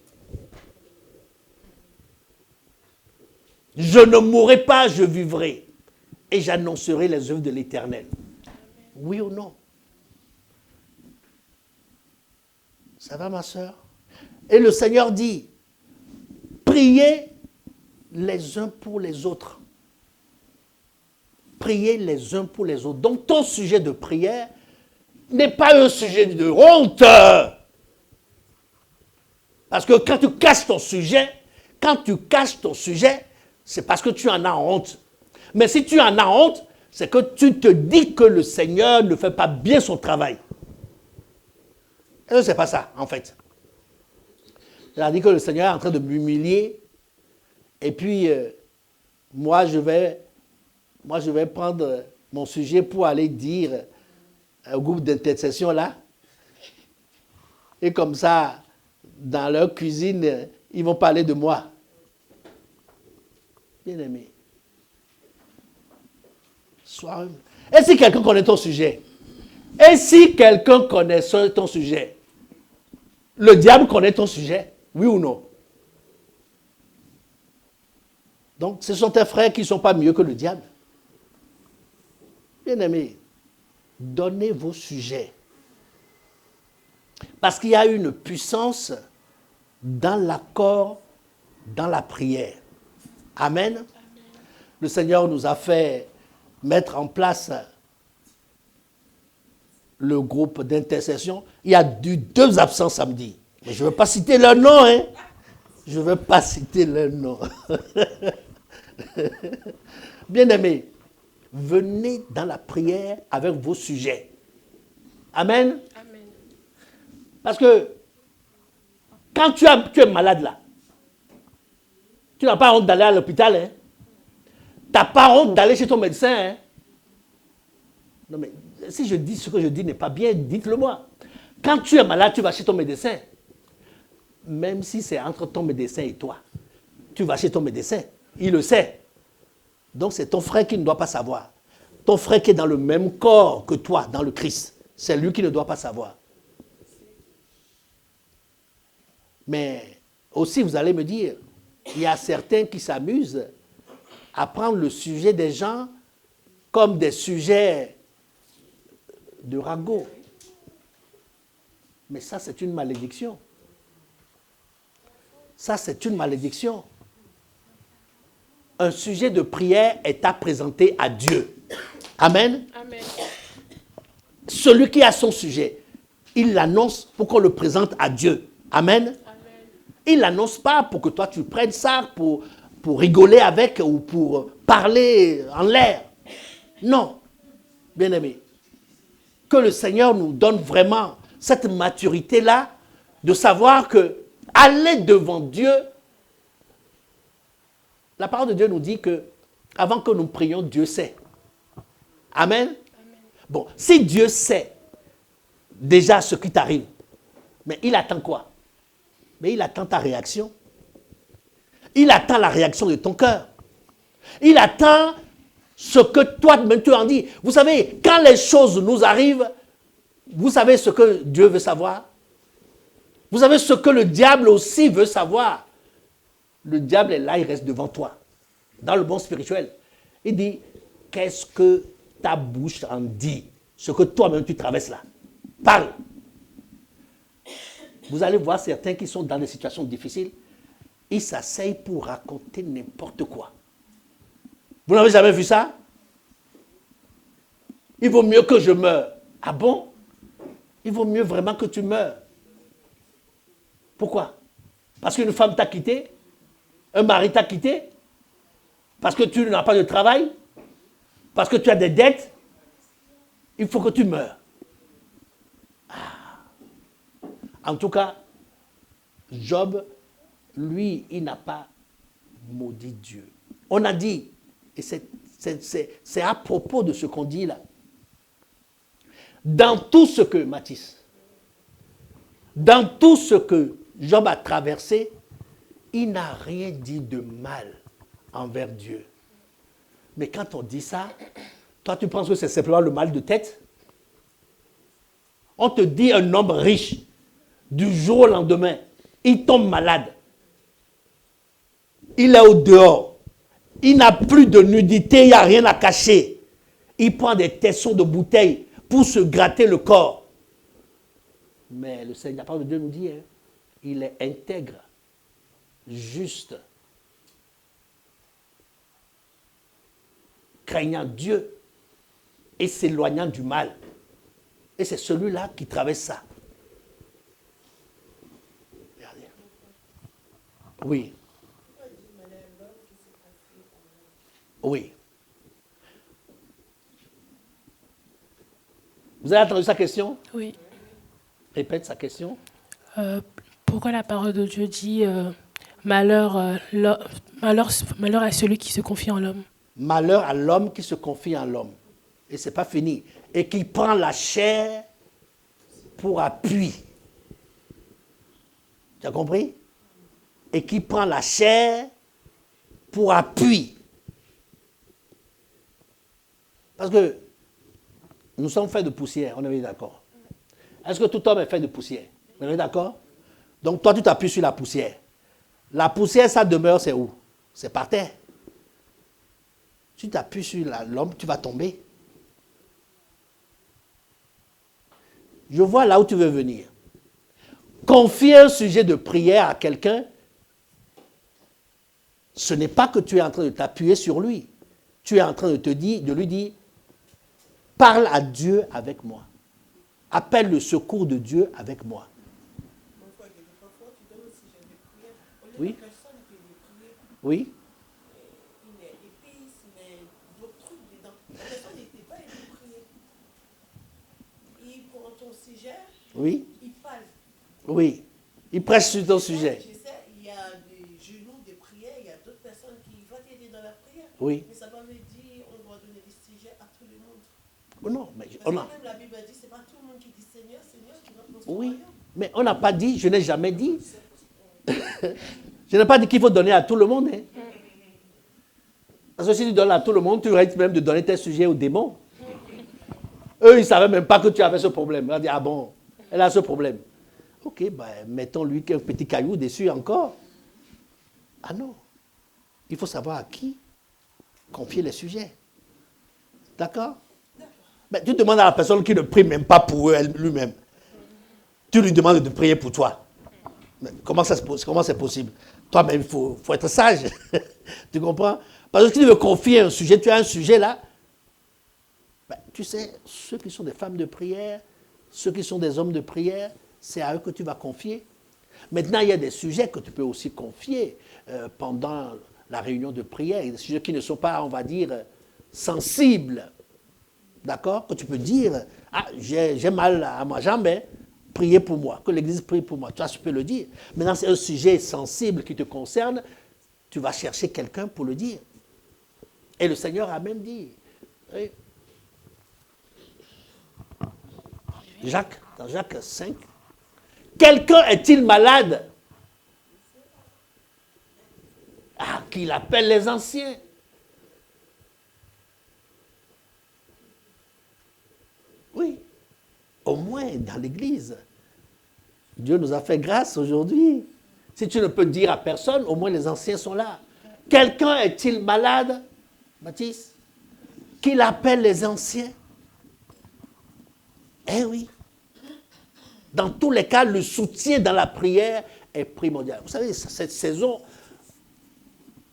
Je ne mourrai pas, je vivrai. Et j'annoncerai les œuvres de l'Éternel. Oui ou non? Ça va, ma soeur? Et le Seigneur dit, priez les uns pour les autres. Priez les uns pour les autres. Donc, ton sujet de prière n'est pas un sujet de honte. Parce que quand tu caches ton sujet, c'est parce que tu en as honte. Mais si tu en as honte, c'est que tu te dis que le Seigneur ne fait pas bien son travail. Et ce n'est pas ça, en fait. Il a dit que le Seigneur est en train de m'humilier. Et puis, moi, je vais prendre mon sujet pour aller dire au groupe d'intercession là. Et comme ça, dans leur cuisine, ils vont parler de moi. Bien-aimé. Et si quelqu'un connaît ton sujet? Et si quelqu'un connaît ton sujet? Le diable connaît ton sujet? Oui ou non? Donc, ce sont tes frères qui ne sont pas mieux que le diable. Bien-aimés, donnez vos sujets. Parce qu'il y a une puissance dans l'accord, dans la prière. Amen. le Seigneur nous a fait mettre en place le groupe d'intercession. Il y a deux absents samedi. Mais je ne veux pas citer leur nom, hein. Je ne veux pas citer leur nom. Bien-aimés, venez dans la prière avec vos sujets. Amen. Amen. Parce que quand tu es malade là, tu n'as pas honte d'aller à l'hôpital. Hein? Tu n'as pas honte d'aller chez ton médecin. Hein? Non mais si je dis ce que je dis n'est pas bien, dites-le moi. Quand tu es malade, tu vas chez ton médecin. Même si c'est entre ton médecin et toi. Tu vas chez ton médecin. Il le sait. Donc c'est ton frère qui ne doit pas savoir. Ton frère qui est dans le même corps que toi, dans le Christ. C'est lui qui ne doit pas savoir. Mais aussi, vous allez me dire, il y a certains qui s'amusent à prendre le sujet des gens comme des sujets de ragot. Mais ça, c'est une malédiction. Ça, c'est une malédiction. Un sujet de prière est à présenter à Dieu. Amen. Amen. Celui qui a son sujet, il l'annonce pour qu'on le présente à Dieu. Amen. Amen. Il ne l'annonce pas pour que toi tu prennes ça, pour rigoler avec ou pour parler en l'air. Non, bien-aimé. Que le Seigneur nous donne vraiment cette maturité-là de savoir que aller devant Dieu, la parole de Dieu nous dit que avant que nous prions, Dieu sait. Amen. Amen. Bon, si Dieu sait déjà ce qui t'arrive, mais il attend quoi? Mais il attend ta réaction. Il attend la réaction de ton cœur. Il attend ce que toi-même tu en dis. Vous savez, quand les choses nous arrivent, vous savez ce que Dieu veut savoir? Vous savez ce que le diable aussi veut savoir? Le diable est là, il reste devant toi. Dans le bon spirituel. Il dit, qu'est-ce que ta bouche en dit? Ce que toi-même tu traverses là. Parle. Vous allez voir certains qui sont dans des situations difficiles. Ils s'asseyent pour raconter n'importe quoi. Vous n'avez jamais vu ça? Il vaut mieux que je meure. Ah bon? Il vaut mieux vraiment que tu meurs. Pourquoi? Parce qu'une femme t'a quitté? Un mari t'a quitté? Parce que tu n'as pas de travail? Parce que tu as des dettes? Il faut que tu meurs. En tout cas, Job, lui, il n'a pas maudit Dieu. On a dit, et c'est à propos de ce qu'on dit là, dans tout ce que, Mathis, dans tout ce que Job a traversé, il n'a rien dit de mal envers Dieu. Mais quand on dit ça, toi tu penses que c'est simplement le mal de tête? On te dit un homme riche, du jour au lendemain, il tombe malade. Il est au dehors. Il n'a plus de nudité, il n'y a rien à cacher. Il prend des tessons de bouteilles pour se gratter le corps. Mais le Seigneur, la parole de Dieu nous dit, hein, il est intègre, juste, craignant Dieu et s'éloignant du mal. Et c'est celui-là qui traverse ça. Regardez. Oui. Oui. Vous avez entendu sa question? Oui. Répète sa question. Pourquoi la parole de Dieu dit malheur à celui qui se confie en l'homme? Malheur à l'homme qui se confie en l'homme. Et ce n'est pas fini. Et qui prend la chair pour appui. Tu as compris? Et qui prend la chair pour appui. Parce que nous sommes faits de poussière, on est d'accord. Est-ce que tout homme est fait de poussière? On est d'accord? Donc toi, tu t'appuies sur la poussière. La poussière, sa demeure, c'est où? C'est par terre. Si tu t'appuies sur l'homme, tu vas tomber. Je vois là où tu veux venir. Confier un sujet de prière à quelqu'un, ce n'est pas que tu es en train de t'appuyer sur lui. tu es en train de lui dire, parle à Dieu avec moi. Appelle le secours de Dieu avec moi. Oui. Oui. Oui. Oui. Il prêche sur ton sujet. Je sais, il y a des genoux de prière, il y a d'autres personnes qui vont t'aider dans la prière. Oui. Mais ça ne veut pas dire qu'on doit donner des sujets à tout le monde. Non, mais Parce que même la Bible dit, c'est pas tout le monde qui dit Seigneur, Seigneur, qui va prendre son oui. royaume. Mais on n'a pas dit, je n'ai jamais dit. Je n'ai pas dit qu'il faut donner à tout le monde. Hein. Parce que si tu donnes à tout le monde, tu risques même de donner tes sujets aux démons. Eux, ils ne savaient même pas que tu avais ce problème. Ils ont dit, ah bon, elle a ce problème. Ok, ben, mettons-lui un petit caillou dessus encore. Ah non. Il faut savoir à qui confier les sujets. D'accord? Ben, tu demandes à la personne qui ne prie même pas pour lui-même. Tu lui demandes de prier pour toi. Mais comment c'est possible? Toi-même, il faut être sage. Tu comprends? Parce que si tu veux confier un sujet, tu as un sujet là. Ben, tu sais, ceux qui sont des femmes de prière, ceux qui sont des hommes de prière, c'est à eux que tu vas confier. Maintenant, il y a des sujets que tu peux aussi confier pendant la réunion de prière. Il y a des sujets qui ne sont pas, on va dire, sensibles. D'accord? Que tu peux dire, ah, j'ai mal à ma jambe, hein, priez pour moi, que l'Église prie pour moi. Toi, tu peux le dire. Maintenant, c'est un sujet sensible qui te concerne, tu vas chercher quelqu'un pour le dire. Et le Seigneur a même dit, oui. Dans Jacques 5, quelqu'un est-il malade? Ah, qu'il appelle les anciens. Oui, au moins dans l'église. Dieu nous a fait grâce aujourd'hui. Si tu ne peux dire à personne, au moins les anciens sont là. Quelqu'un est-il malade, Baptiste? Qu'il appelle les anciens. Eh oui. Dans tous les cas, le soutien dans la prière est primordial. Vous savez, cette saison,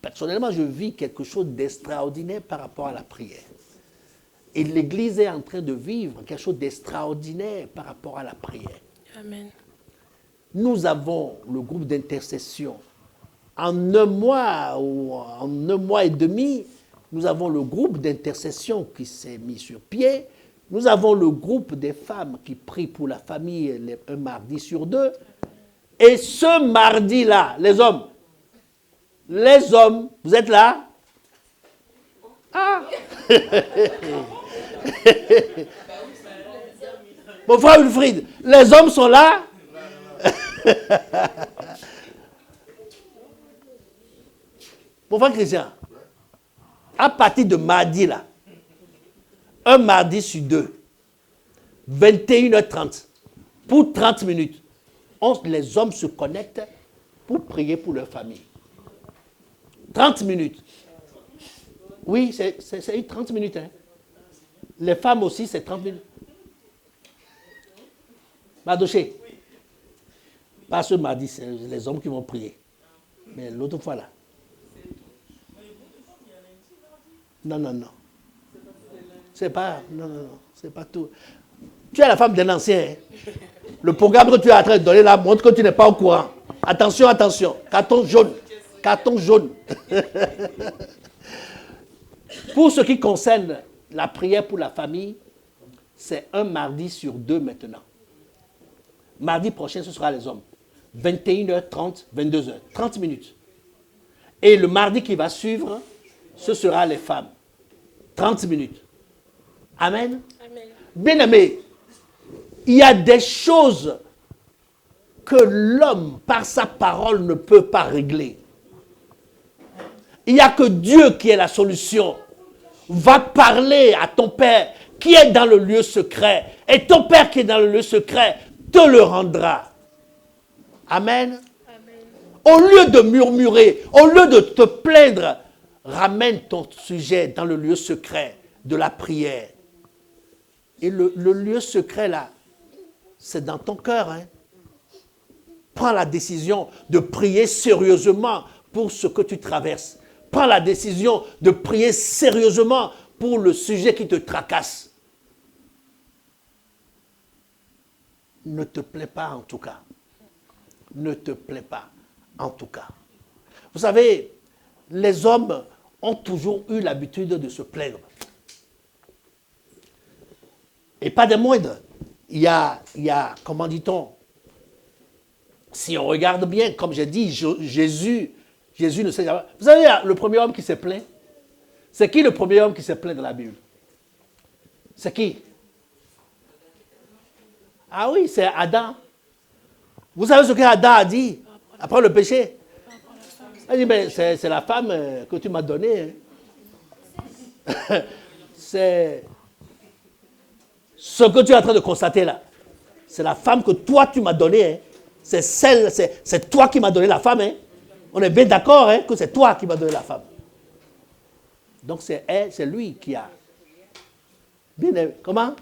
personnellement, je vis quelque chose d'extraordinaire par rapport à la prière. Et l'Église est en train de vivre quelque chose d'extraordinaire par rapport à la prière. Amen. Nous avons le groupe d'intercession. En un mois ou en un mois et demi, nous avons le groupe d'intercession qui s'est mis sur pied. Nous avons le groupe des femmes qui prient pour la famille un mardi sur deux. Et ce mardi-là, les hommes, vous êtes là? Ah! Mon frère Wilfried, les hommes sont là? Mon frère Christian, à partir de mardi là, un mardi sur deux, 21h30, pour 30 minutes, les hommes se connectent pour prier pour leur famille. 30 minutes. Oui, c'est 30 minutes. Hein. Les femmes aussi, c'est 30 minutes. Madoché. Pas ce mardi, c'est les hommes qui vont prier. Mais l'autre fois là. Non. C'est pas, non, c'est pas tout. Tu es la femme d'un ancien. Hein. Le programme que tu es en train de donner là montre que tu n'es pas au courant. Attention. Carton jaune. Pour ce qui concerne la prière pour la famille, c'est un mardi sur deux maintenant. Mardi prochain, ce sera les hommes. 21h30, 22h. 30 minutes. Et le mardi qui va suivre, ce sera les femmes. 30 minutes. Amen. Amen. Bien aimé, il y a des choses que l'homme, par sa parole, ne peut pas régler. Il n'y a que Dieu qui est la solution. Va parler à ton Père qui est dans le lieu secret. Et ton Père qui est dans le lieu secret te le rendra. Amen. Amen. Au lieu de murmurer, au lieu de te plaindre, ramène ton sujet dans le lieu secret de la prière. Et le lieu secret là, c'est dans ton cœur. Hein. Prends la décision de prier sérieusement pour ce que tu traverses. prends la décision de prier sérieusement pour le sujet qui te tracasse. Ne te plains pas en tout cas. Ne te plains pas en tout cas. Vous savez, les hommes ont toujours eu l'habitude de se plaindre. Et pas des moindres. Il y a, comment dit-on, si on regarde bien, comme j'ai dit, Jésus ne sait jamais. Vous savez, le premier homme qui s'est plaint, c'est qui le premier homme qui s'est plaint dans la Bible? C'est qui? Ah oui, c'est Adam. Vous savez ce qu'Adam a dit après le péché? Il a dit, mais c'est la femme que tu m'as donnée. Hein. C'est ce que tu es en train de constater là. C'est la femme que toi tu m'as donnée. Hein. C'est toi qui m'as donné la femme. Hein. On est bien d'accord hein, que c'est toi qui m'as donné la femme. Donc c'est lui qui a. Bien aimé. Comment?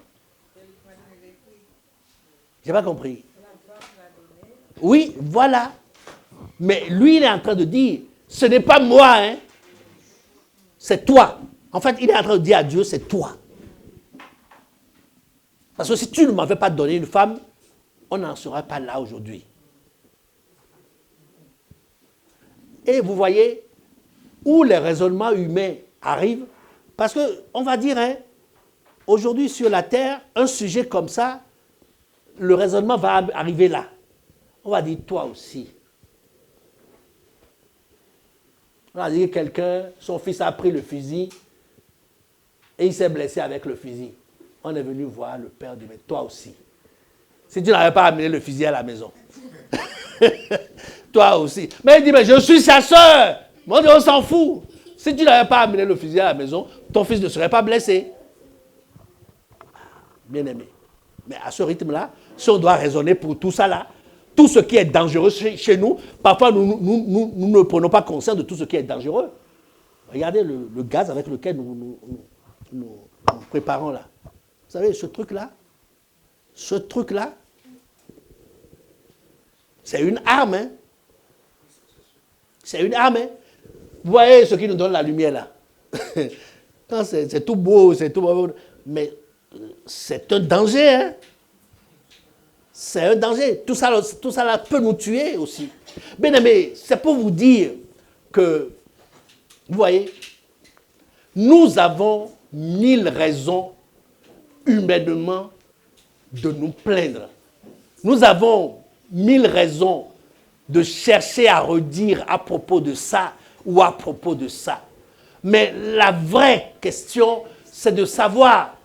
J'ai pas compris. Oui, voilà. Mais lui, il est en train de dire, ce n'est pas moi, hein. C'est toi. En fait, il est en train de dire à Dieu, c'est toi. Parce que si tu ne m'avais pas donné une femme, on n'en serait pas là aujourd'hui. Et vous voyez où les raisonnements humains arrivent. Parce qu'on va dire, hein, aujourd'hui sur la terre, un sujet comme ça, le raisonnement va arriver là. On va dire, toi aussi. On va dire, quelqu'un, son fils a pris le fusil et il s'est blessé avec le fusil. On est venu voir le père, dit, mais toi aussi. Si tu n'avais pas amené le fusil à la maison. Toi aussi. Mais il dit, mais je suis sa soeur. Moi, on s'en fout. Si tu n'avais pas amené le fusil à la maison, ton fils ne serait pas blessé. Bien aimé. Mais à ce rythme-là, si on doit raisonner pour tout ça là, tout ce qui est dangereux chez nous, parfois nous ne prenons pas conscience de tout ce qui est dangereux. Regardez le gaz avec lequel nous préparons là. Vous savez, ce truc-là, c'est une arme. Hein? C'est une arme. Hein? Vous voyez ce qui nous donne la lumière là. Quand c'est tout beau, c'est tout beau. Mais c'est un danger. Hein? C'est un danger. Tout ça là peut nous tuer aussi. Bien aimé, c'est pour vous dire que, vous voyez, nous avons 1000 raisons humainement de nous plaindre. Nous avons 1000 raisons de chercher à redire à propos de ça ou à propos de ça. Mais la vraie question, c'est de savoir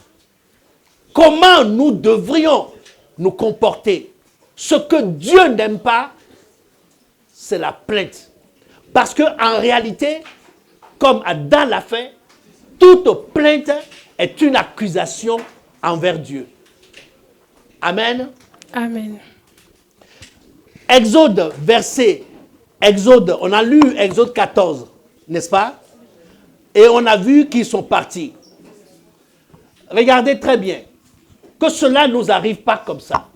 comment nous devrions nous comporter. Ce que Dieu n'aime pas, c'est la plainte. Parce qu'en réalité, comme Adam l'a fait, toute plainte est une accusation envers Dieu. Amen. Amen. Exode, on a lu Exode 14, n'est-ce pas? Et on a vu qu'ils sont partis. Regardez très bien. Que cela ne nous arrive pas comme ça.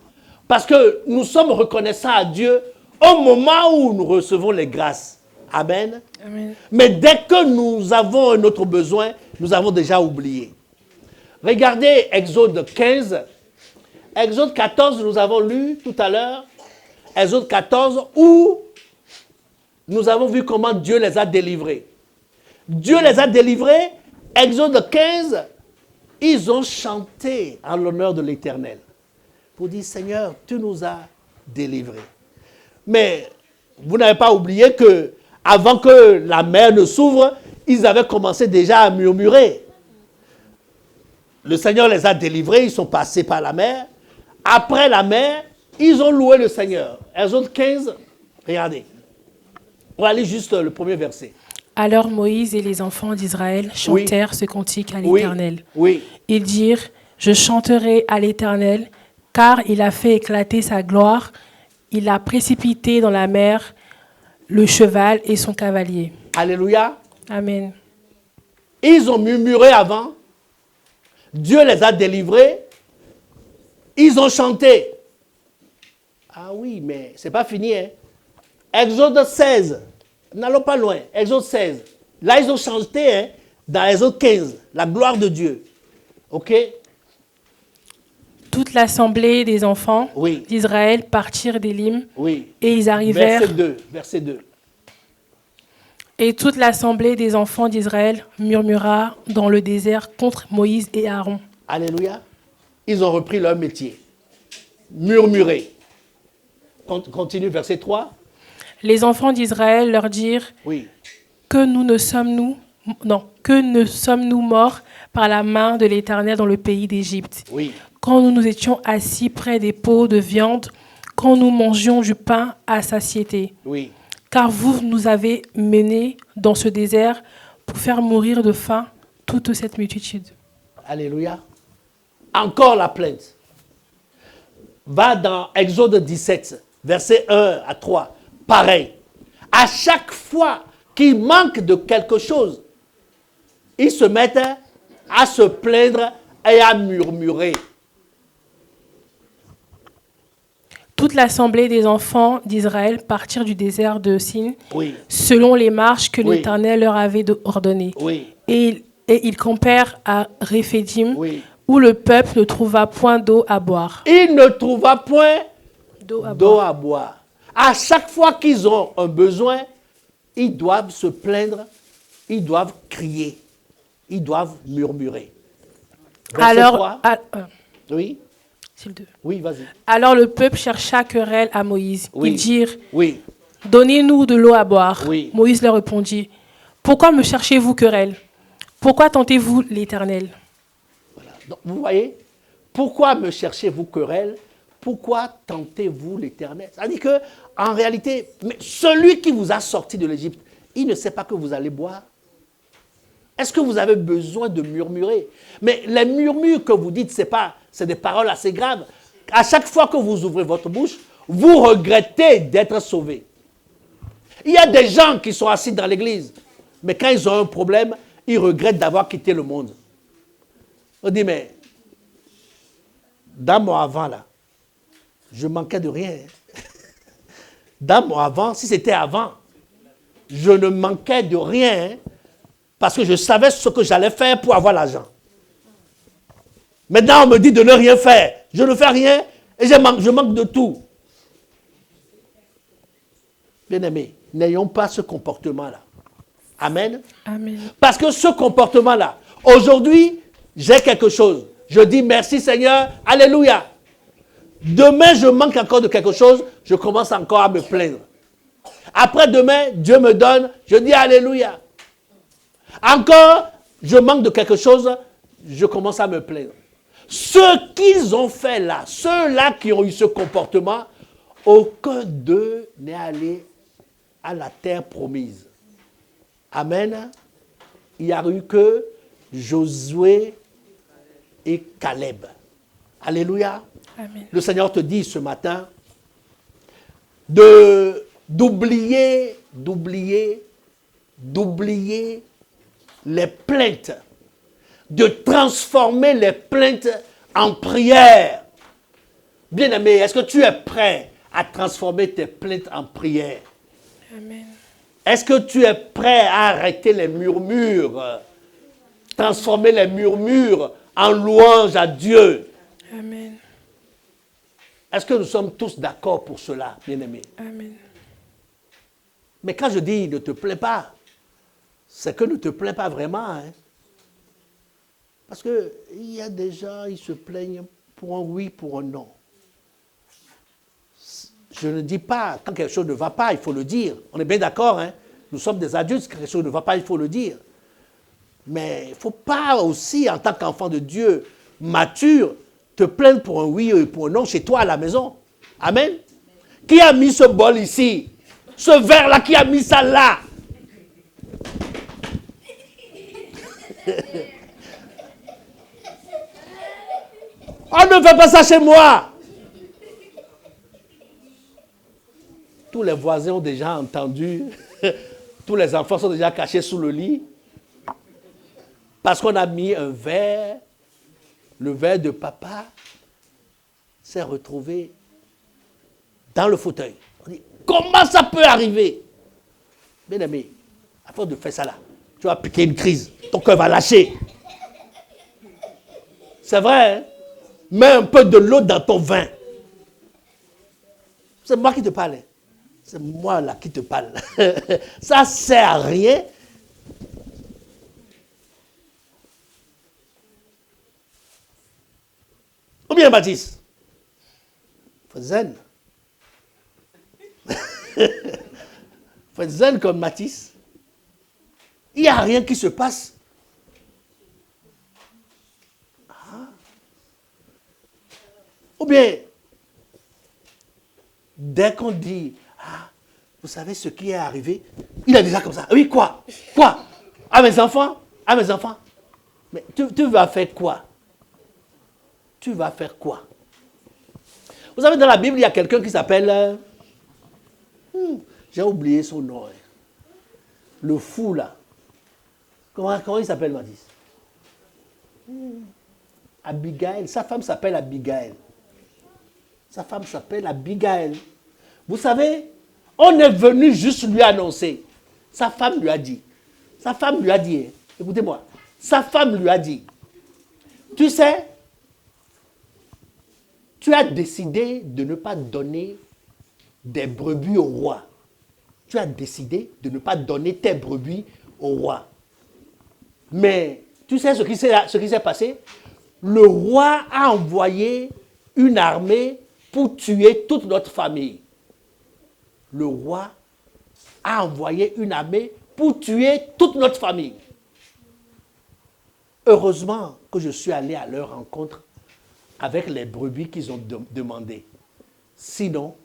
Parce que nous sommes reconnaissants à Dieu au moment où nous recevons les grâces. Amen. Amen. Mais dès que nous avons un autre besoin, nous avons déjà oublié. Regardez Exode 15. Exode 14, nous avons lu tout à l'heure. Exode 14, où nous avons vu comment Dieu les a délivrés. Dieu les a délivrés. Exode 15, ils ont chanté en l'honneur de l'Éternel. Pour dire, Seigneur, tu nous as délivrés. Mais vous n'avez pas oublié que avant que la mer ne s'ouvre, ils avaient commencé déjà à murmurer. Le Seigneur les a délivrés, ils sont passés par la mer. Après la mer, ils ont loué le Seigneur. Exode 15, regardez. On va aller juste le premier verset. Alors Moïse et les enfants d'Israël chantèrent ce cantique à l'Éternel. Oui. Ils dirent, je chanterai à l'Éternel, car il a fait éclater sa gloire, il a précipité dans la mer le cheval et son cavalier. Alléluia. Amen. Ils ont murmuré avant. Dieu les a délivrés. Ils ont chanté. Ah oui, mais ce n'est pas fini. Hein? Exode 16. N'allons pas loin. Exode 16. Là, ils ont chanté hein, dans Exode 15, la gloire de Dieu. OK? Toute l'assemblée des enfants Oui. d'Israël partirent d'Élim Oui. et ils arrivèrent. Verset 2. Et toute l'assemblée des enfants d'Israël murmura dans le désert contre Moïse et Aaron. Alléluia. Ils ont repris leur métier. Murmurer. Continue, verset 3. Les enfants d'Israël leur dirent Oui. que ne sommes-nous morts par la main de l'Éternel dans le pays d'Égypte, Oui. quand nous nous étions assis près des pots de viande, quand nous mangions du pain à satiété. Oui. Car vous nous avez menés dans ce désert pour faire mourir de faim toute cette multitude. Alléluia. Encore la plainte. Va dans Exode 17, versets 1 à 3. Pareil. À chaque fois qu'il manque de quelque chose, ils se mettent à se plaindre et à murmurer. Toute l'assemblée des enfants d'Israël partirent du désert de Sin, Oui. selon les marches que Oui. l'Éternel leur avait ordonnées. Oui. Et ils campèrent à Réphidim, Oui. où le peuple ne trouva point d'eau à boire. Il ne trouva point D'eau à d'eau boire. à boire. À chaque fois qu'ils ont un besoin, ils doivent se plaindre, ils doivent crier, ils doivent murmurer. Verset 3. Oui, C'est le 2. oui, vas-y. Alors le peuple chercha querelle à Moïse. Oui. Ils dirent, Oui, donnez-nous de l'eau à boire. Oui. Moïse leur répondit, pourquoi me cherchez-vous querelle? Pourquoi tentez-vous l'Éternel? voilà. Donc, vous voyez, pourquoi me cherchez-vous querelle? Pourquoi tentez-vous l'Éternel? C'est-à-dire que, en réalité, mais celui qui vous a sorti de l'Égypte, il ne sait pas que vous allez boire. Est-ce que vous avez besoin de murmurer? Mais les murmures que vous dites, c'est des paroles assez graves. À chaque fois que vous ouvrez votre bouche, vous regrettez d'être sauvé. Il y a des gens qui sont assis dans l'église, mais quand ils ont un problème, ils regrettent d'avoir quitté le monde. On dit, mais dans mon avant, là, je manquais de rien. Dans mon avant, si c'était avant, je ne manquais de rien parce que je savais ce que j'allais faire pour avoir l'argent. Maintenant, on me dit de ne rien faire. Je ne fais rien et je manque de tout. Bien-aimés, n'ayons pas ce comportement-là. Amen. Amen. Parce que ce comportement-là, aujourd'hui, j'ai quelque chose. Je dis merci Seigneur, alléluia. Demain, je manque encore de quelque chose, je commence encore à me plaindre. Après demain, Dieu me donne, je dis alléluia. Encore, je manque de quelque chose, je commence à me plaindre. Ce qu'ils ont fait là, ceux-là qui ont eu ce comportement, aucun d'eux n'est allé à la terre promise. Amen. Il n'y a eu que Josué et Caleb. Alléluia. Amen. Le Seigneur te dit ce matin d'oublier les plaintes, de transformer les plaintes en prière. Bien-aimé, est-ce que tu es prêt à transformer tes plaintes en prière? Amen. Est-ce que tu es prêt à arrêter les murmures, transformer les murmures en louange à Dieu? Amen. Est-ce que nous sommes tous d'accord pour cela, bien-aimés? Amen. Mais quand je dis ne te plains pas, c'est que ne te plains pas vraiment. Hein? Parce qu'il y a des gens, ils se plaignent pour un oui, pour un non. Je ne dis pas, quand quelque chose ne va pas, il faut le dire. On est bien d'accord, hein? Nous sommes des adultes, quand quelque chose ne va pas, il faut le dire. Mais il ne faut pas aussi, en tant qu'enfant de Dieu, mature, te plaindre pour un oui et pour un non chez toi à la maison. Amen. Qui a mis ce bol ici? Ce verre-là, qui a mis ça là? On ne fait pas ça chez moi. Tous les voisins ont déjà entendu. Tous les enfants sont déjà cachés sous le lit. Parce qu'on a mis un verre. Le verre de papa s'est retrouvé dans le fauteuil. On dit, comment ça peut arriver? Bien aimé, à force de faire ça là, tu tu vas piquer une crise. Ton cœur va lâcher. C'est vrai, hein? Mets un peu de l'eau dans ton vin. C'est moi qui te parle. C'est moi là qui te parle. Ça ne sert à rien. Ou bien Baptiste? Faut être zen. Faut être zen comme Matisse. Il n'y a rien qui se passe. Ah. Ou bien, dès qu'on dit, ah, vous savez ce qui est arrivé, il est déjà comme ça. Oui, quoi? Quoi? À mes enfants? À mes enfants? Mais tu vas faire quoi? Tu vas faire quoi? Vous savez, dans la Bible, il y a quelqu'un qui s'appelle... j'ai oublié son nom. Le fou, là. Comment il s'appelle, Mathis? Abigail. Sa femme s'appelle Abigail. Sa femme s'appelle Abigail. Vous savez, on est venu juste lui annoncer. Sa femme lui a dit. Sa femme lui a dit. Écoutez-moi. Sa femme lui a dit. Tu sais, tu as décidé de ne pas donner des brebis au roi. Tu as décidé de ne pas donner tes brebis au roi. Mais tu sais ce qui s'est passé? Le roi a envoyé une armée pour tuer toute notre famille. Le roi a envoyé une armée pour tuer toute notre famille. Heureusement que je suis allé à leur rencontre avec les brebis qu'ils ont demandé. Sinon,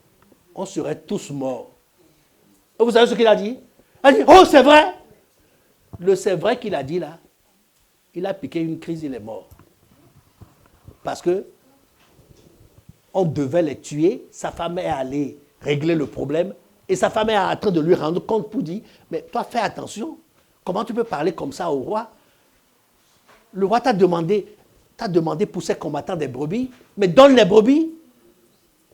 on serait tous morts. Et vous savez ce qu'il a dit? Il a dit, oh c'est vrai. Le c'est vrai qu'il a dit là, il a piqué une crise, il est mort. Parce que on devait les tuer, sa femme est allée régler le problème et sa femme est en train de lui rendre compte pour dire, mais toi fais attention, comment tu peux parler comme ça au roi? Le roi t'a demandé pour ses combattants des brebis, mais donne les brebis,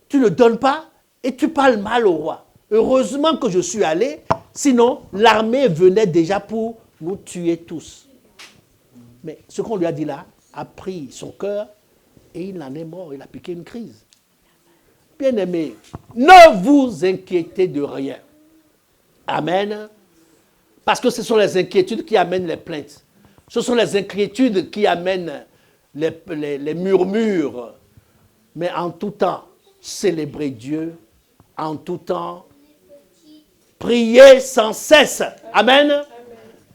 tu ne donnes pas et tu parles mal au roi. Heureusement que je suis allé, sinon l'armée venait déjà pour nous tuer tous. Mais ce qu'on lui a dit là a pris son cœur et il en est mort, il a piqué une crise. Bien-aimés, ne vous inquiétez de rien. Amen. Parce que ce sont les inquiétudes qui amènent les plaintes. Ce sont les inquiétudes qui amènent les murmures. Mais en tout temps, célébrez Dieu. En tout temps, priez sans cesse. Amen.